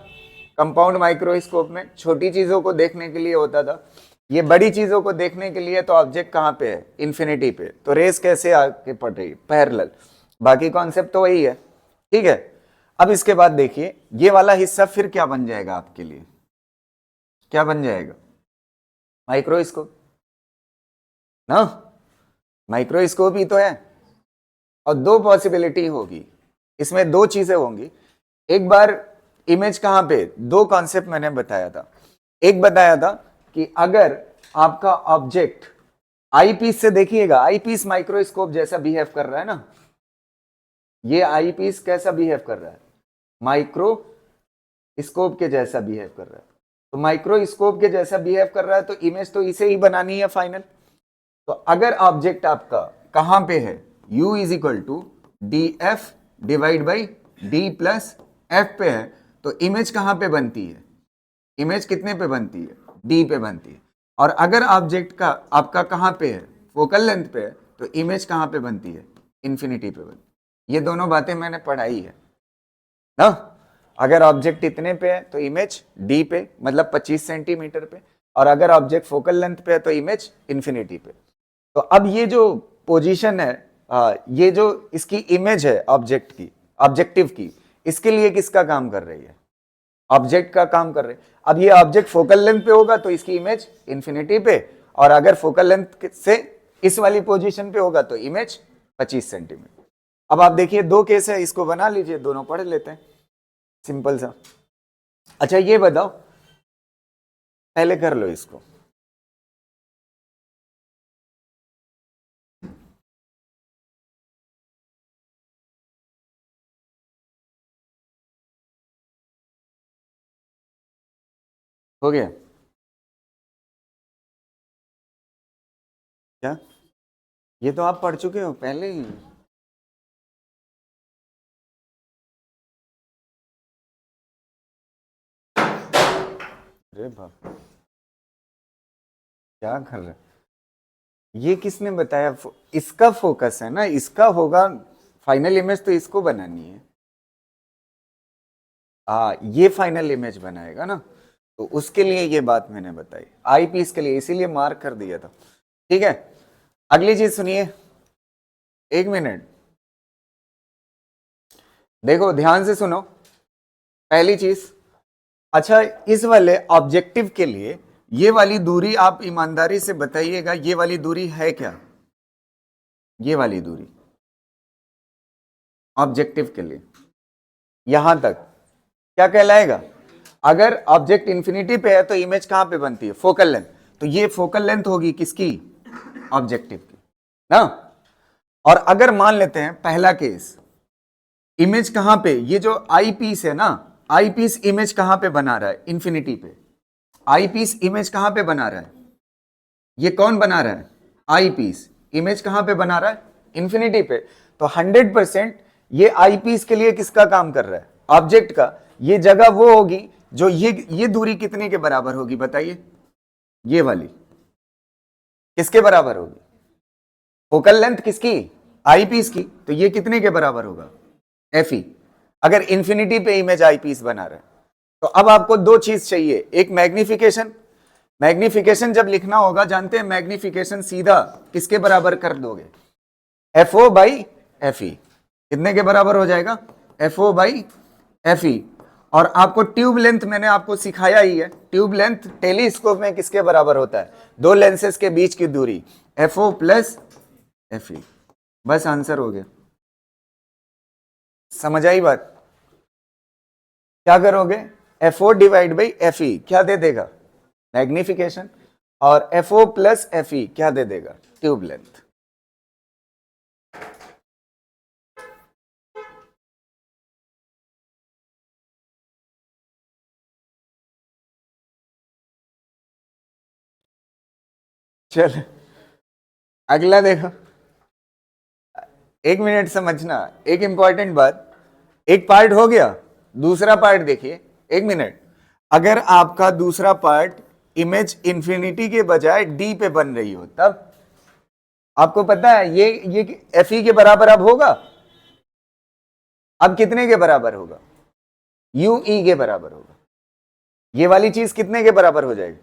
कंपाउंड माइक्रोस्कोप में छोटी चीजों को देखने के लिए होता था। ये बड़ी चीजों को देखने के लिए तो ऑब्जेक्ट कहाँ पे है, इन्फिनिटी पे। तो रेस कैसे आगे पड़ रही है, पैरेलल। बाकी कॉन्सेप्ट तो वही है, ठीक है। अब इसके बाद देखिए ये वाला हिस्सा फिर क्या बन जाएगा आपके लिए, क्या बन जाएगा, माइक्रोस्कोप ना, माइक्रोस्कोप ही तो है। और दो पॉसिबिलिटी होगी इसमें, दो चीजें होंगी। एक बार इमेज कहां पे, दो कॉन्सेप्ट मैंने बताया था। एक बताया था कि अगर आपका ऑब्जेक्ट आईपीस से, देखिएगा आईपीस माइक्रोस्कोप जैसा बिहेव कर रहा है ना, ये आईपीस कैसा बिहेव कर रहा है, माइक्रोस्कोप के जैसा बिहेव कर रहा है। तो माइक्रोस्कोप के जैसा बिहेव कर रहा है तो इमेज तो इसे ही बनानी है फाइनल। तो अगर ऑब्जेक्ट आपका कहां पे है, u is equal to D F divide by D plus F पे है, तो इमेज कहां पे बनती है, इमेज कितने पे बनती है, डी पे बनती है। और अगर ऑब्जेक्ट का आपका कहां पे है, फोकल लेंथ पे है, तो इमेज कहां पे बनती है, इन्फिनिटी पे बनती है। ये दोनों बातें मैंने पढ़ाई है ना। अगर ऑब्जेक्ट इतने पे है तो इमेज डी पे, मतलब 25 सेंटीमीटर पे, और अगर ऑब्जेक्ट फोकल लेंथ पे है तो इमेज इन्फिनिटी पे। तो अब ये जो पोजीशन है, ये जो इसकी इमेज है ऑब्जेक्ट की, ऑब्जेक्टिव की, इसके लिए किसका काम कर रही है, ऑब्जेक्ट का काम कर रहे हैं। अब ये ऑब्जेक्ट फोकल लेंथ पे होगा तो इसकी इमेज इन्फिनिटी पे, और अगर फोकल लेंथ से इस वाली पोजीशन पे होगा तो इमेज 25 सेंटीमीटर। अब आप देखिए दो केस है, इसको बना लीजिए, दोनों पढ़ लेते हैं, सिंपल सा। अच्छा ये बताओ, पहले कर लो इसको, हो गया क्या, ये तो आप पढ़ चुके हो पहले ही। अरे बाप, क्या कर रहे, ये किसने बताया, इसका फोकस है ना, इसका होगा फाइनल इमेज, तो इसको बनानी है। ये फाइनल इमेज बनाएगा ना, तो उसके लिए ये बात मैंने बताई, आई पीस के लिए, इसीलिए मार्क कर दिया था, ठीक है। अगली चीज सुनिए, एक मिनट देखो ध्यान से सुनो। पहली चीज, अच्छा इस वाले ऑब्जेक्टिव के लिए ये वाली दूरी आप ईमानदारी से बताइएगा, ये वाली दूरी है क्या, ये वाली दूरी ऑब्जेक्टिव के लिए यहां तक क्या कहलाएगा। अगर ऑब्जेक्ट इंफिनिटी पे है तो इमेज कहां पे बनती है, फोकल लेंथ, तो ये फोकल लेंथ होगी किसकी, ऑब्जेक्टिव की ना। और अगर मान लेते हैं पहला केस, इमेज कहां पे, ये जो आई पीस है ना, आई पीस इमेज कहां पे बना रहा है, इंफिनिटी पे। आई पीस इमेज कहां पे बना रहा है, ये कौन बना रहा है, आई पीस इमेज कहां पे बना रहा है, इंफिनिटी पे। तो 100% ये आई पीस के लिए किसका काम कर रहा है, ऑब्जेक्ट का। ये जगह वो होगी जो ये दूरी कितने के बराबर होगी बताइए, ये वाली किसके बराबर होगी, फोकल लेंथ किसकी, आई पीस की। तो ये कितने के बराबर होगा, एफ ई, अगर इंफिनिटी पे इमेज आई पीस बना रहा है। तो अब आपको दो चीज चाहिए, एक मैग्निफिकेशन, मैग्निफिकेशन जब लिखना होगा, जानते हैं मैग्निफिकेशन सीधा किसके बराबर कर दोगे, F O by F E, कितने के बराबर हो जाएगा, F O by F E. और आपको ट्यूब लेंथ मैंने आपको सिखाया ही है, ट्यूब लेंथ टेलीस्कोप में किसके बराबर होता है, दो लेंसेज के बीच की दूरी, F O plus F E. बस आंसर हो गया, समझ आई बात। क्या करोगे, F O divide by F E क्या दे देगा, मैग्निफिकेशन, और F O plus F E क्या दे देगा, ट्यूब लेंथ। चल अगला देखो, एक मिनट समझना, एक इंपॉर्टेंट बात, एक पार्ट हो गया, दूसरा पार्ट देखिए, एक मिनट। अगर आपका दूसरा पार्ट इमेज इंफिनिटी के बजाय डी पे बन रही हो, तब आपको पता है ये एफ ई के बराबर अब होगा, अब कितने के बराबर होगा? यूई के बराबर होगा। ये वाली चीज कितने के बराबर हो जाएगी?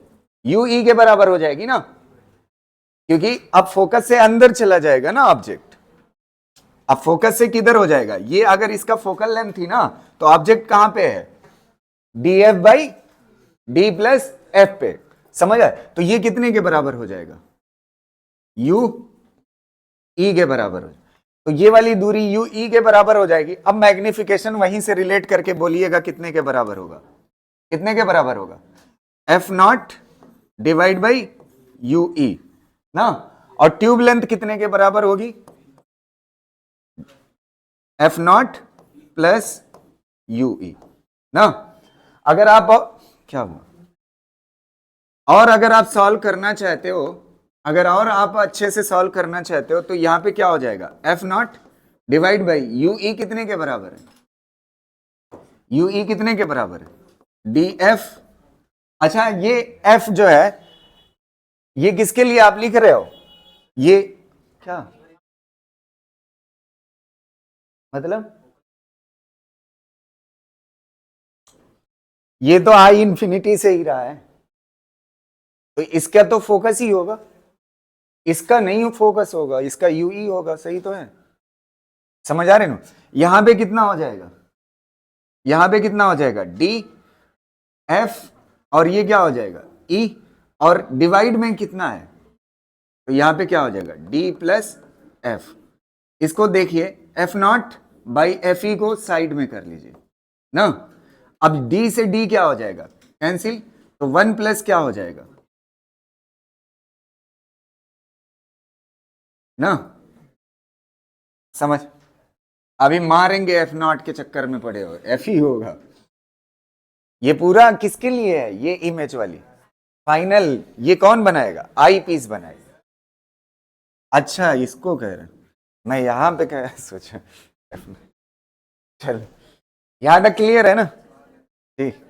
यूई के बराबर हो जाएगी ना, क्योंकि अब फोकस से अंदर चला जाएगा ना ऑब्जेक्ट। अब फोकस से किधर हो जाएगा? ये अगर इसका फोकल लेंथ थी ना, तो ऑब्जेक्ट कहां पे है? D F by D plus F पे। समझ आए? तो ये कितने के बराबर हो जाएगा? यू ई के बराबर हो जाएगा। तो ये वाली दूरी यू ई के बराबर हो जाएगी। अब मैग्निफिकेशन वहीं से रिलेट करके बोलिएगा कितने के बराबर होगा? कितने के बराबर होगा? F not divide by you ई ना। और ट्यूब लेंथ कितने के बराबर होगी? एफ नॉट प्लस यू ई ना। अगर आप क्या हुआ, और अगर आप सॉल्व करना चाहते हो, अगर और आप अच्छे से सॉल्व करना चाहते हो, तो यहां पे क्या हो जाएगा? F not divide by you ई कितने के बराबर है? यू ई कितने के बराबर है? D F. अच्छा, ये एफ जो है, ये किसके लिए आप लिख रहे हो? ये क्या मतलब? ये तो आई इंफिनिटी से ही रहा है, तो इसका तो फोकस ही होगा, इसका नहीं फोकस होगा, इसका यूई होगा। सही तो है? समझ आ रहे ना? यहां पे कितना हो जाएगा? यहां पे कितना हो जाएगा? डी एफ, और ये क्या हो जाएगा? ई, और डिवाइड में कितना है? तो यहां पे क्या हो जाएगा? D plus F. इसको देखिए, एफ नॉट बाई एफ ई को साइड में कर लीजिए ना। अब डी से डी क्या हो जाएगा? कैंसिल। तो वन प्लस क्या हो जाएगा ना? समझ? अभी मारेंगे, एफ नॉट के चक्कर में पड़े हो, एफ ही होगा। ये पूरा किसके लिए है? ये इमेज वाली फाइनल, ये कौन बनाएगा? आई पीस बनाएगा। अच्छा, इसको कह रहे हैं, मैं यहां पे कह सोचा। चल, यहां तक क्लियर है ना? ठीक।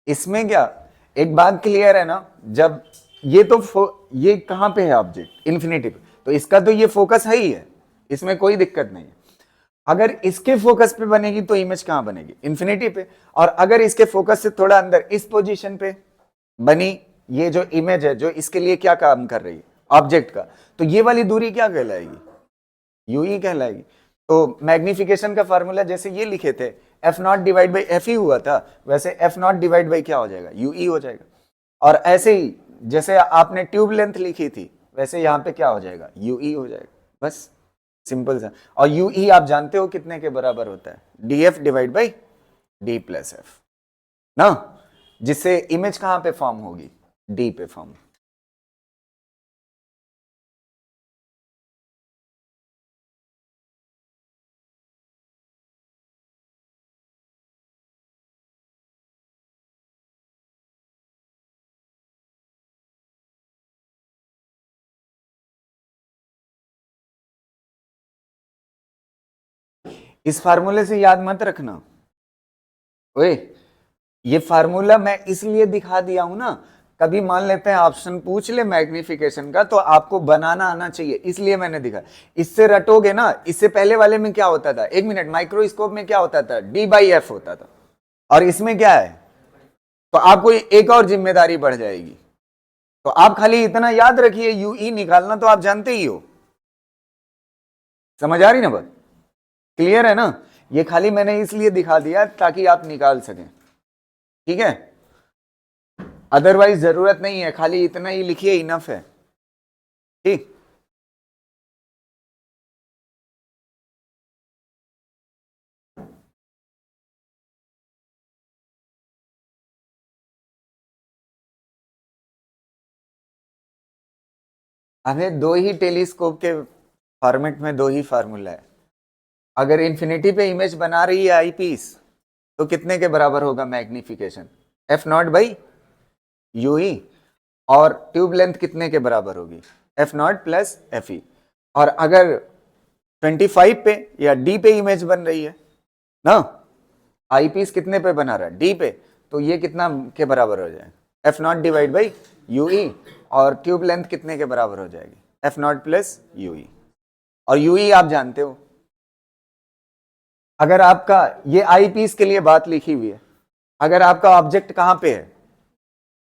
इसमें क्या एक बात क्लियर है ना, जब ये तो ये कहां पे है ऑब्जेक्ट? इन्फिनिटी पे, तो इसका तो ये फोकस है ही है, इसमें कोई दिक्कत नहीं है। अगर इसके फोकस पे बनेगी तो इमेज कहां बनेगी? इन्फिनिटी पे। और अगर इसके फोकस से थोड़ा अंदर इस पोजीशन पे बनी ये जो इमेज है, जो इसके लिए क्या काम कर रही है? ऑब्जेक्ट का, तो ये वाली दूरी क्या कहलाएगी? यूई कहलाएगी। तो मैग्निफिकेशन का फार्मूला जैसे ये लिखे थे, F not divide by F ही हुआ था, वैसे एफ नॉट डिवाइड बाई क्या हो जाएगा? यूई हो जाएगा। और ऐसे ही जैसे आपने ट्यूब लेंथ लिखी थी, वैसे यहां पे क्या हो जाएगा? यूई हो जाएगा। बस सिंपल सा। और यूई आप जानते हो कितने के बराबर होता है? D F divide by D plus F ना, जिससे इमेज कहां पे फॉर्म होगी? डी पे फॉर्म। इस फार्मूले से याद मत रखना ओए, ये फार्मूला मैं इसलिए दिखा दिया हूं ना, कभी मान लेते हैं ऑप्शन पूछ ले मैग्निफिकेशन का, तो आपको बनाना आना चाहिए, इसलिए मैंने दिखा। इससे रटोगे ना। इससे पहले वाले में क्या होता था? एक मिनट, माइक्रोस्कोप में क्या होता था? डी बाई एफ होता था। और इसमें क्या है? तो आपको एक और जिम्मेदारी बढ़ जाएगी। तो आप खाली इतना याद रखिए, यूई निकालना तो आप जानते ही हो। समझ आ रही ना बात? क्लियर है ना? ये खाली मैंने इसलिए दिखा दिया ताकि आप निकाल सकें। ठीक है? अदरवाइज जरूरत नहीं है, खाली इतना ही लिखिए, इनफ है। ठीक। हमें दो ही टेलीस्कोप के फॉर्मेट में दो ही फार्मूला है। अगर इन्फिनिटी पे इमेज बना रही है आईपीस, तो कितने के बराबर होगा magnification? F nought by U E. और ट्यूब लेंथ कितने के बराबर होगी? F not plus F E. और अगर 25 पे या डी पे इमेज बन रही है ना, आईपीस कितने पे बना रहा है? डी पे, तो ये कितना के बराबर हो जाएगा? F not divide by U E. और ट्यूब लेंथ कितने के बराबर हो जाएगी? F not plus U E. और यूई आप जानते हो। अगर आपका ये आई पीस के लिए बात लिखी हुई है, अगर आपका ऑब्जेक्ट कहां पे है,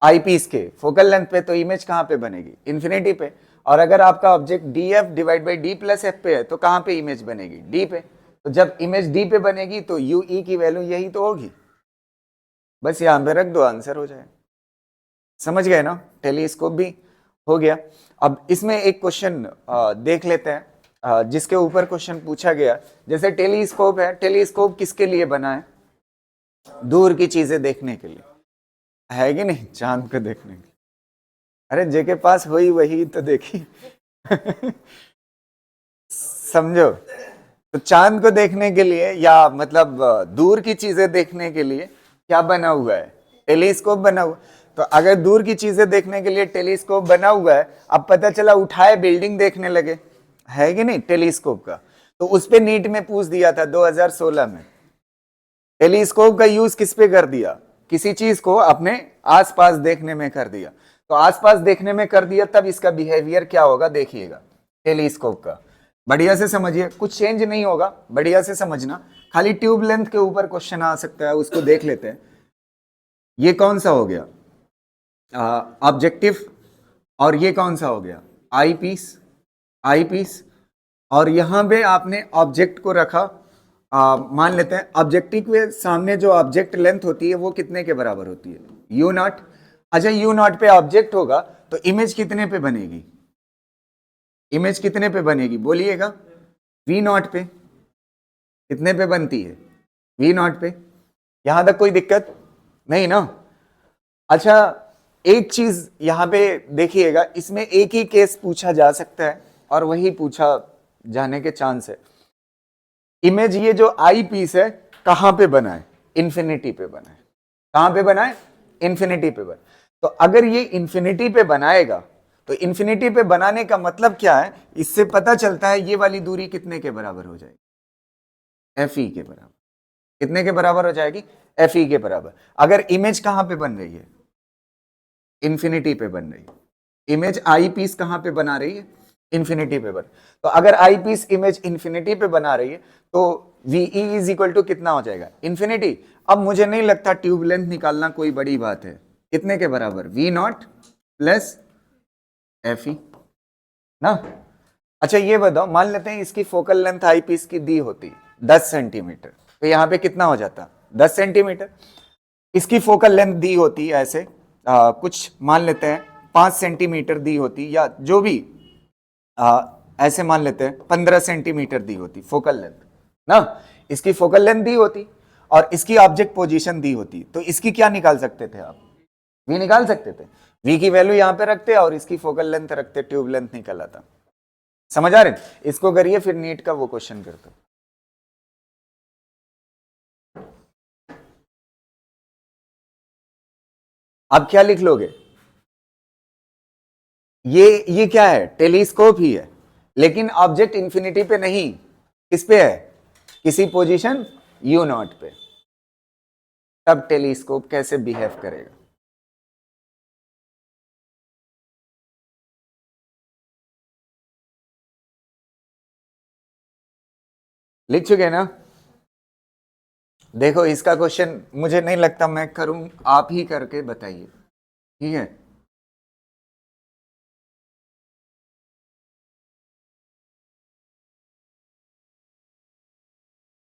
आई पीस के फोकल लेंथ पे, तो इमेज कहां पे बनेगी, इन्फिनिटी पे। और अगर आपका object D F divide by D plus F पे है, तो कहां पे इमेज बनेगी, डी पे। तो जब इमेज डी पे बनेगी तो यू ई की वैल्यू यही तो होगी। बस यहां पे रख दो, आंसर हो जाए। समझ गए ना, टेलीस्कोप भी हो गया। अब इसमें एक क्वेश्चन देख लेते हैं, जिसके ऊपर क्वेश्चन पूछा गया। जैसे टेलीस्कोप है, टेलीस्कोप किसके लिए बना है, दूर की चीजें देखने के लिए, है कि नहीं, चांद को देखने के लिए। अरे जेके पास हुई वही तो देखी समझो, तो चांद को देखने के लिए, या मतलब दूर की चीजें देखने के लिए क्या बना हुआ है, टेलीस्कोप बना हुआ। तो अगर दूर की चीजें देखने के लिए टेलीस्कोप बना हुआ है, अब पता चला उठाए बिल्डिंग देखने लगे, है कि नहीं, टेलीस्कोप का। तो उस पे नीट में पूछ दिया था 2016 में, टेलीस्कोप का यूज किस पे कर दिया, किसी चीज को अपने आसपास देखने में कर दिया। तो आसपास देखने में कर दिया, तब इसका बिहेवियर क्या होगा देखिएगा टेलीस्कोप का। बढ़िया से समझिए, कुछ चेंज नहीं होगा, बढ़िया से समझना। खाली ट्यूब लेंथ के ऊपर क्वेश्चन आ सकता है, उसको देख लेते हैं। ये कौन सा हो गया, ऑब्जेक्टिव, और ये कौन सा हो गया, आई पीस, आई पीस। और यहां पे आपने ऑब्जेक्ट को रखा, मान लेते हैं ऑब्जेक्टिव के सामने जो ऑब्जेक्ट लेंथ होती है वो कितने के बराबर होती है, यू नॉट। अच्छा, यू नॉट पे ऑब्जेक्ट होगा तो इमेज कितने पे बनेगी, इमेज कितने पे बनेगी बोलिएगा, वी नॉट पे। कितने पे बनती है, वी नॉट पे। यहां तक कोई दिक्कत नहीं ना। अच्छा, एक चीज यहां पे देखिएगा, इसमें एक ही केस पूछा जा सकता है और वही पूछा जाने के चांस है। इमेज ये जो आई पीस है कहां पे बना है, इन्फिनिटी पे बना है। कहां पे बना है, इन्फिनिटी पे बना। तो अगर ये इन्फिनिटी पे बनाएगा, तो इन्फिनिटी पे बनाने का मतलब क्या है, इससे पता चलता है ये वाली दूरी कितने के बराबर हो जाएगी, एफ ई के बराबर। कितने के बराबर हो जाएगी, एफ ई के बराबर। अगर इमेज कहां पे बन रही है, इन्फिनिटी पे बन रही है। इमेज आई पीस कहां पे बना रही है, इन्फिनिटी पे बन। तो अगर आई पीस इमेज इन्फिनिटी पे बना रही है, तो वी इज इक्वल टू कितना हो जाएगा, इन्फिनिटी। अब मुझे नहीं लगता ट्यूब लेंथ निकालना कोई बड़ी बात है। कितने के बराबर, V nought plus F E ना। अच्छा ये बताओ, मान लेते हैं इसकी फोकल लेंथ आई पीस की दी होती 10 सेंटीमीटर, तो यहां पे कितना हो जाता, 10 सेंटीमीटर। इसकी फोकल लेंथ दी होती ऐसे, कुछ मान लेते हैं 5 सेंटीमीटर दी होती, या जो भी, ऐसे मान लेते हैं 15 सेंटीमीटर दी होती फोकल लेंथ ना। इसकी फोकल लेंथ दी होती और इसकी ऑब्जेक्ट पोजीशन दी होती, तो इसकी क्या निकाल सकते थे आप, वी निकाल सकते थे। वी की वैल्यू यहां पे रखते और इसकी फोकल लेंथ रखते, ट्यूब लेंथ निकल आता। समझ आ रहे, इसको करिए, फिर नीट का वो क्वेश्चन करते। अब क्या लिख लोगे, ये क्या है, टेलीस्कोप ही है, लेकिन ऑब्जेक्ट इंफिनिटी पे नहीं, किस पे है, किसी पोजीशन यू नॉट पे। तब टेलीस्कोप कैसे बिहेव करेगा, लिख चुके ना। देखो इसका क्वेश्चन मुझे नहीं लगता मैं करूं, आप ही करके बताइए, ठीक है।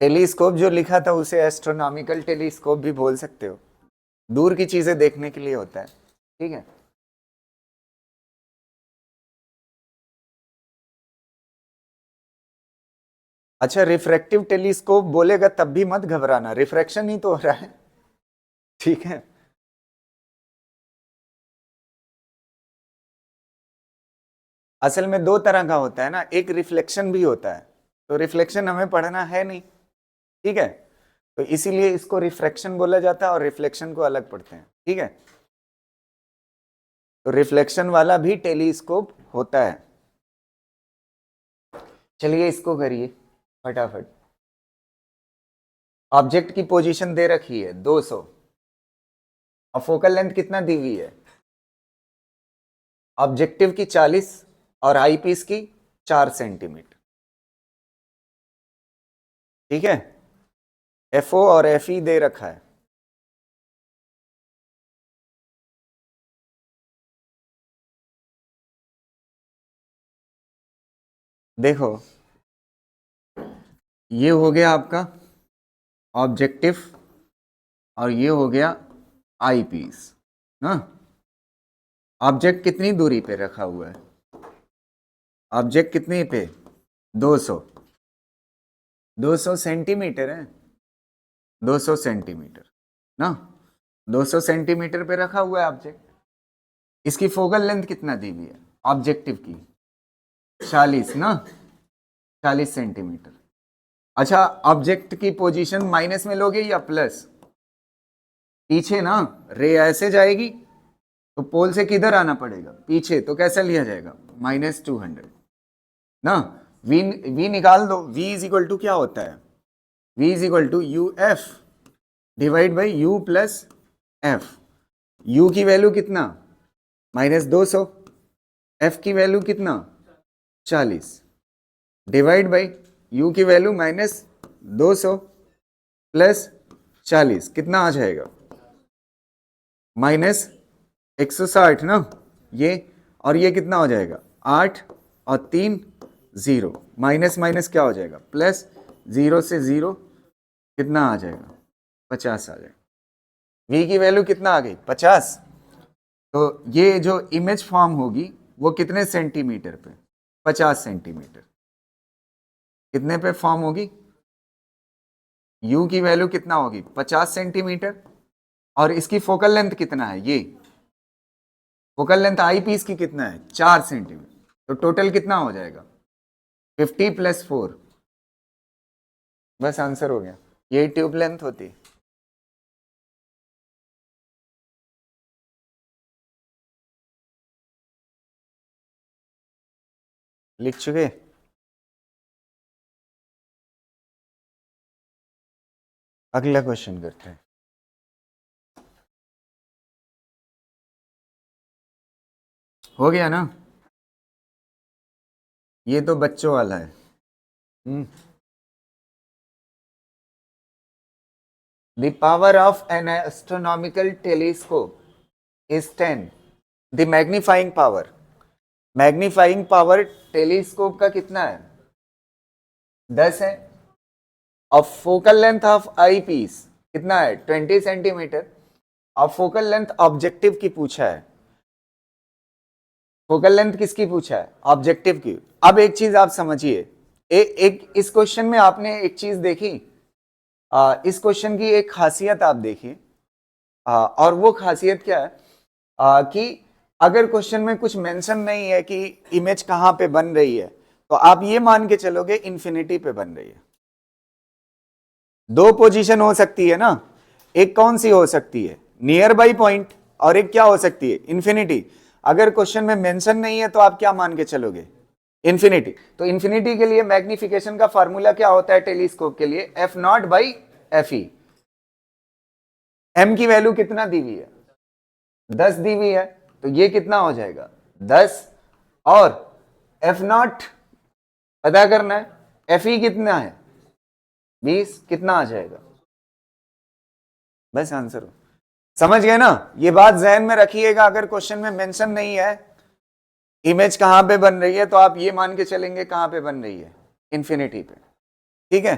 टेलीस्कोप जो लिखा था उसे एस्ट्रोनॉमिकल टेलीस्कोप भी बोल सकते हो, दूर की चीजें देखने के लिए होता है, ठीक है। अच्छा, रिफ्रैक्टिव टेलीस्कोप बोलेगा तब भी मत घबराना, रिफ्रैक्शन ही तो हो रहा है, ठीक है। असल में दो तरह का होता है ना, एक रिफ्लेक्शन भी होता है, तो रिफ्लेक्शन हमें पढ़ना है नहीं, ठीक है। तो इसीलिए इसको रिफ्रैक्शन बोला जाता है और रिफ्लेक्शन को अलग पढ़ते हैं, ठीक है। तो रिफ्लेक्शन वाला भी टेलीस्कोप होता है। चलिए इसको करिए फटाफट। ऑब्जेक्ट की पोजीशन दे रखी है 200 और फोकल लेंथ कितना दी हुई है, ऑब्जेक्टिव की 40 और आई पीस की 4 सेंटीमीटर। ठीक है, FO और FE दे रखा है। देखो ये हो गया आपका ऑब्जेक्टिव और ये हो गया आई पीस ना। ऑब्जेक्ट कितनी दूरी पे रखा हुआ है? ऑब्जेक्ट कितनी पे? 200 200 सेंटीमीटर है, 200 सेंटीमीटर ना, 200 सेंटीमीटर पे रखा हुआ है ऑब्जेक्ट। इसकी फोकल लेंथ कितना दी हुई है ऑब्जेक्टिव की? 40 ना, 40 सेंटीमीटर। अच्छा, ऑब्जेक्ट की पोजीशन माइनस में लोगे या प्लस? पीछे ना, रे ऐसे जाएगी तो पोल से किधर आना पड़ेगा? पीछे। तो कैसा लिया जाएगा? -200 ना। v निकाल दो। v इज इक्वल टू क्या होता है? v is equal to U F divide by U plus F. u की वैल्यू कितना? -200। f की वैल्यू कितना? 40 डिवाइड बाई u की वैल्यू -200 प्लस 40 कितना आ जाएगा? -160 ना ये, और ये कितना हो जाएगा? 8 और 3 0, माइनस माइनस क्या हो जाएगा? प्लस, 0 से 0 कितना आ जाएगा? 50 आ जाएगा। v की वैल्यू कितना आ गई? 50। तो ये जो इमेज फॉर्म होगी वो कितने सेंटीमीटर पे? 50 सेंटीमीटर। कितने पे फॉर्म होगी? u की वैल्यू कितना होगी? 50 सेंटीमीटर। और इसकी फोकल लेंथ कितना है? ये फोकल लेंथ आई पीस की कितना है? 4 सेंटीमीटर। तो टोटल कितना हो जाएगा? 50 + 4। बस आंसर हो गया। ये ट्यूब लेंथ होती है। लिख चुके? अगला क्वेश्चन करते हैं। हो गया ना? ये तो बच्चों वाला है। The power of an astronomical telescope is 10. The magnifying power, magnifying power telescope का कितना है? 10 है। और focal length of eyepiece कितना है? 20 सेंटीमीटर। और फोकल लेंथ ऑब्जेक्टिव की पूछा है। फोकल लेंथ किसकी पूछा है? ऑब्जेक्टिव की। अब एक चीज आप समझिए, एक इस क्वेश्चन में आपने एक चीज देखी, इस क्वेश्चन की एक खासियत आप देखिए, और वो खासियत क्या है कि अगर क्वेश्चन में कुछ मेंशन नहीं है कि इमेज कहां पे बन रही है, तो आप ये मान के चलोगे इन्फिनिटी पे बन रही है। दो पोजीशन हो सकती है ना, एक कौन सी हो सकती है? नियर बाई पॉइंट, और एक क्या हो सकती है? इन्फिनिटी। अगर क्वेश्चन में मेंशन नहीं है तो आप क्या मान के चलोगे? इन्फिनिटी। तो इन्फिनिटी के लिए मैग्निफिकेशन का फार्मूला क्या होता है टेलीस्कोप के लिए? F0/Fe। m की वैल्यू कितना दी हुई है? 10 दी हुई है। तो ये कितना हो जाएगा? 10। और F0 पता करना है। Fe कितना है? 20। कितना आ जाएगा? बस आंसर हो। समझ गए ना? ये बात जहन में रखिएगा, अगर क्वेश्चन में मेंशन नहीं है इमेज कहां पे बन रही है, तो आप ये मान के चलेंगे कहां पे बन रही है? इन्फिनिटी पे। ठीक है?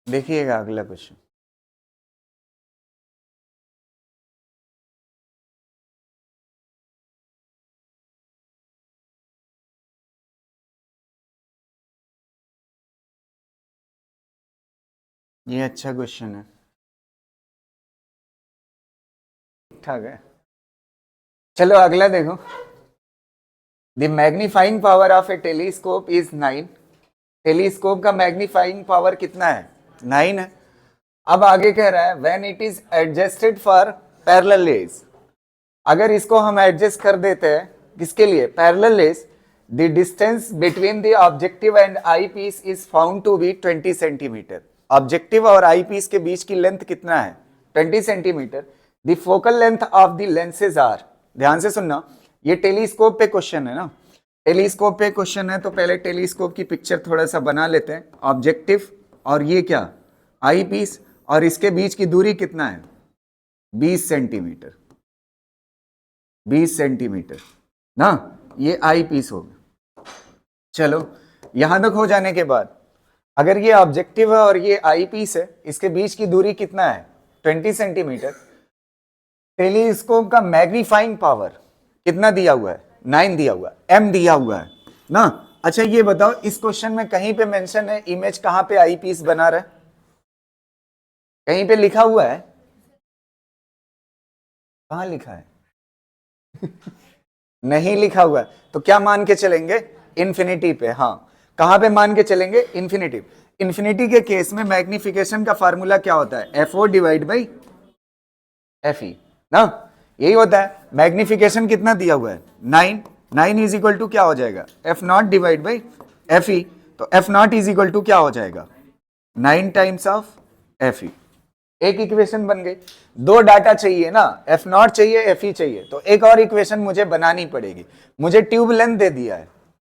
देखिएगा अगला क्वेश्चन। ये अच्छा क्वेश्चन है, ठीक है। चलो अगला देखो। The magnifying power of a telescope is 9। Telescope का मैग्नीफाइंग पावर कितना है? 9 है। अब आगे कह रहा है when it is adjusted for parallel rays. अगर इसको हम एडजस्ट कर देते हैं किसके लिए? Parallel rays, the distance between the objective and I piece is found to be 20 centimetre. Objective और आई पीस के बीच की लेंथ कितना है? 20 centimetre. The focal length of the lenses are, ध्यान से सुनना, ये टेलीस्कोप पे क्वेश्चन है ना, टेलीस्कोप पे क्वेश्चन है, तो पहले टेलीस्कोप की पिक्चर थोड़ा सा बना लेते हैं। ऑब्जेक्टिव और ये क्या, आई पीस, और इसके बीच की दूरी कितना है? 20 सेंटीमीटर, 20 सेंटीमीटर ना, ये आई पीस होगा। चलो यहां तक हो जाने के बाद अगर ये ऑब्जेक्टिव है और ये आई पीस है, इसके बीच की दूरी कितना है? 20 सेंटीमीटर। टेलीस्कोप का मैग्नीफाइंग पावर कितना दिया हुआ है? 9 दिया हुआ है, m दिया हुआ है ना। अच्छा ये बताओ, इस क्वेश्चन में कहीं पे मेंशन है इमेज कहां पे आई पीस बना रहा है? कहीं पे लिखा हुआ है? कहां लिखा है? नहीं लिखा हुआ है, तो क्या मान के चलेंगे? इन्फिनिटी पे। हाँ, कहां पे मान के चलेंगे? इन्फिनिटी। इन्फिनिटी के केस में मैग्निफिकेशन का फार्मूला क्या होता है? FO डिवाइड बाई FE ना, यही होता है। मैग्निफिकेशन कितना दिया हुआ है? 9। 9 इज इक्वल टू क्या हो जाएगा? F0 divide by FE। तो F0 इज इक्वल टू क्या हो जाएगा? 9 टाइम्स ऑफ FE। एक इक्वेशन बन गई। दो डाटा चाहिए ना, F0 चाहिए, FE चाहिए, तो एक और इक्वेशन मुझे बनानी पड़ेगी। मुझे ट्यूब लेंथ दे दिया है,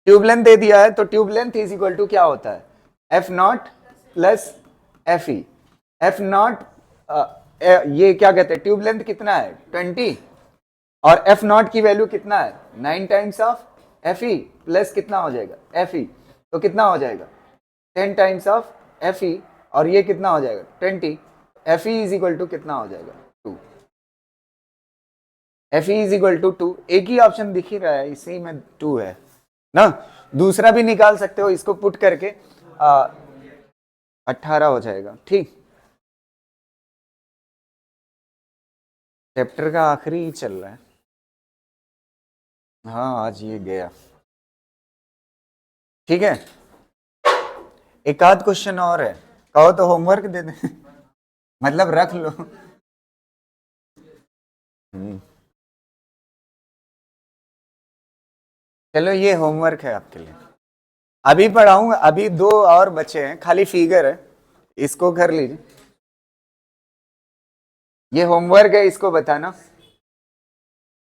ट्यूब लेंथ दे दिया है, तो tube length is equal to क्या होता है? F0 plus FE। F0 ये क्या कहते हैं, ट्यूब लेंथ कितना है? 20, और F0 की वैल्यू कितना है? 9 टाइम्स ऑफ FE प्लस कितना हो जाएगा? FE, तो कितना हो जाएगा? 10 टाइम्स ऑफ FE, और ये कितना हो जाएगा? 20। FE इज इक्वल टू कितना हो जाएगा? 2। FE is equal to 2। एक ही ऑप्शन दिख ही रहा है, इसी में 2 है ना। दूसरा भी निकाल सकते हो, इसको पुट करके 18 हो जाएगा। ठीक, चैप्टर का आखिरी ही चल रहा है। हाँ आज ये गया। ठीक है, एक आध क्वेश्चन और है, कहो तो होमवर्क दे दें। मतलब रख लो। चलो ये होमवर्क है आपके लिए, अभी पढ़ाऊंगा। अभी 2 और बचे हैं, खाली फिगर है, इसको कर लीजिए। ये होमवर्क है, इसको बताना।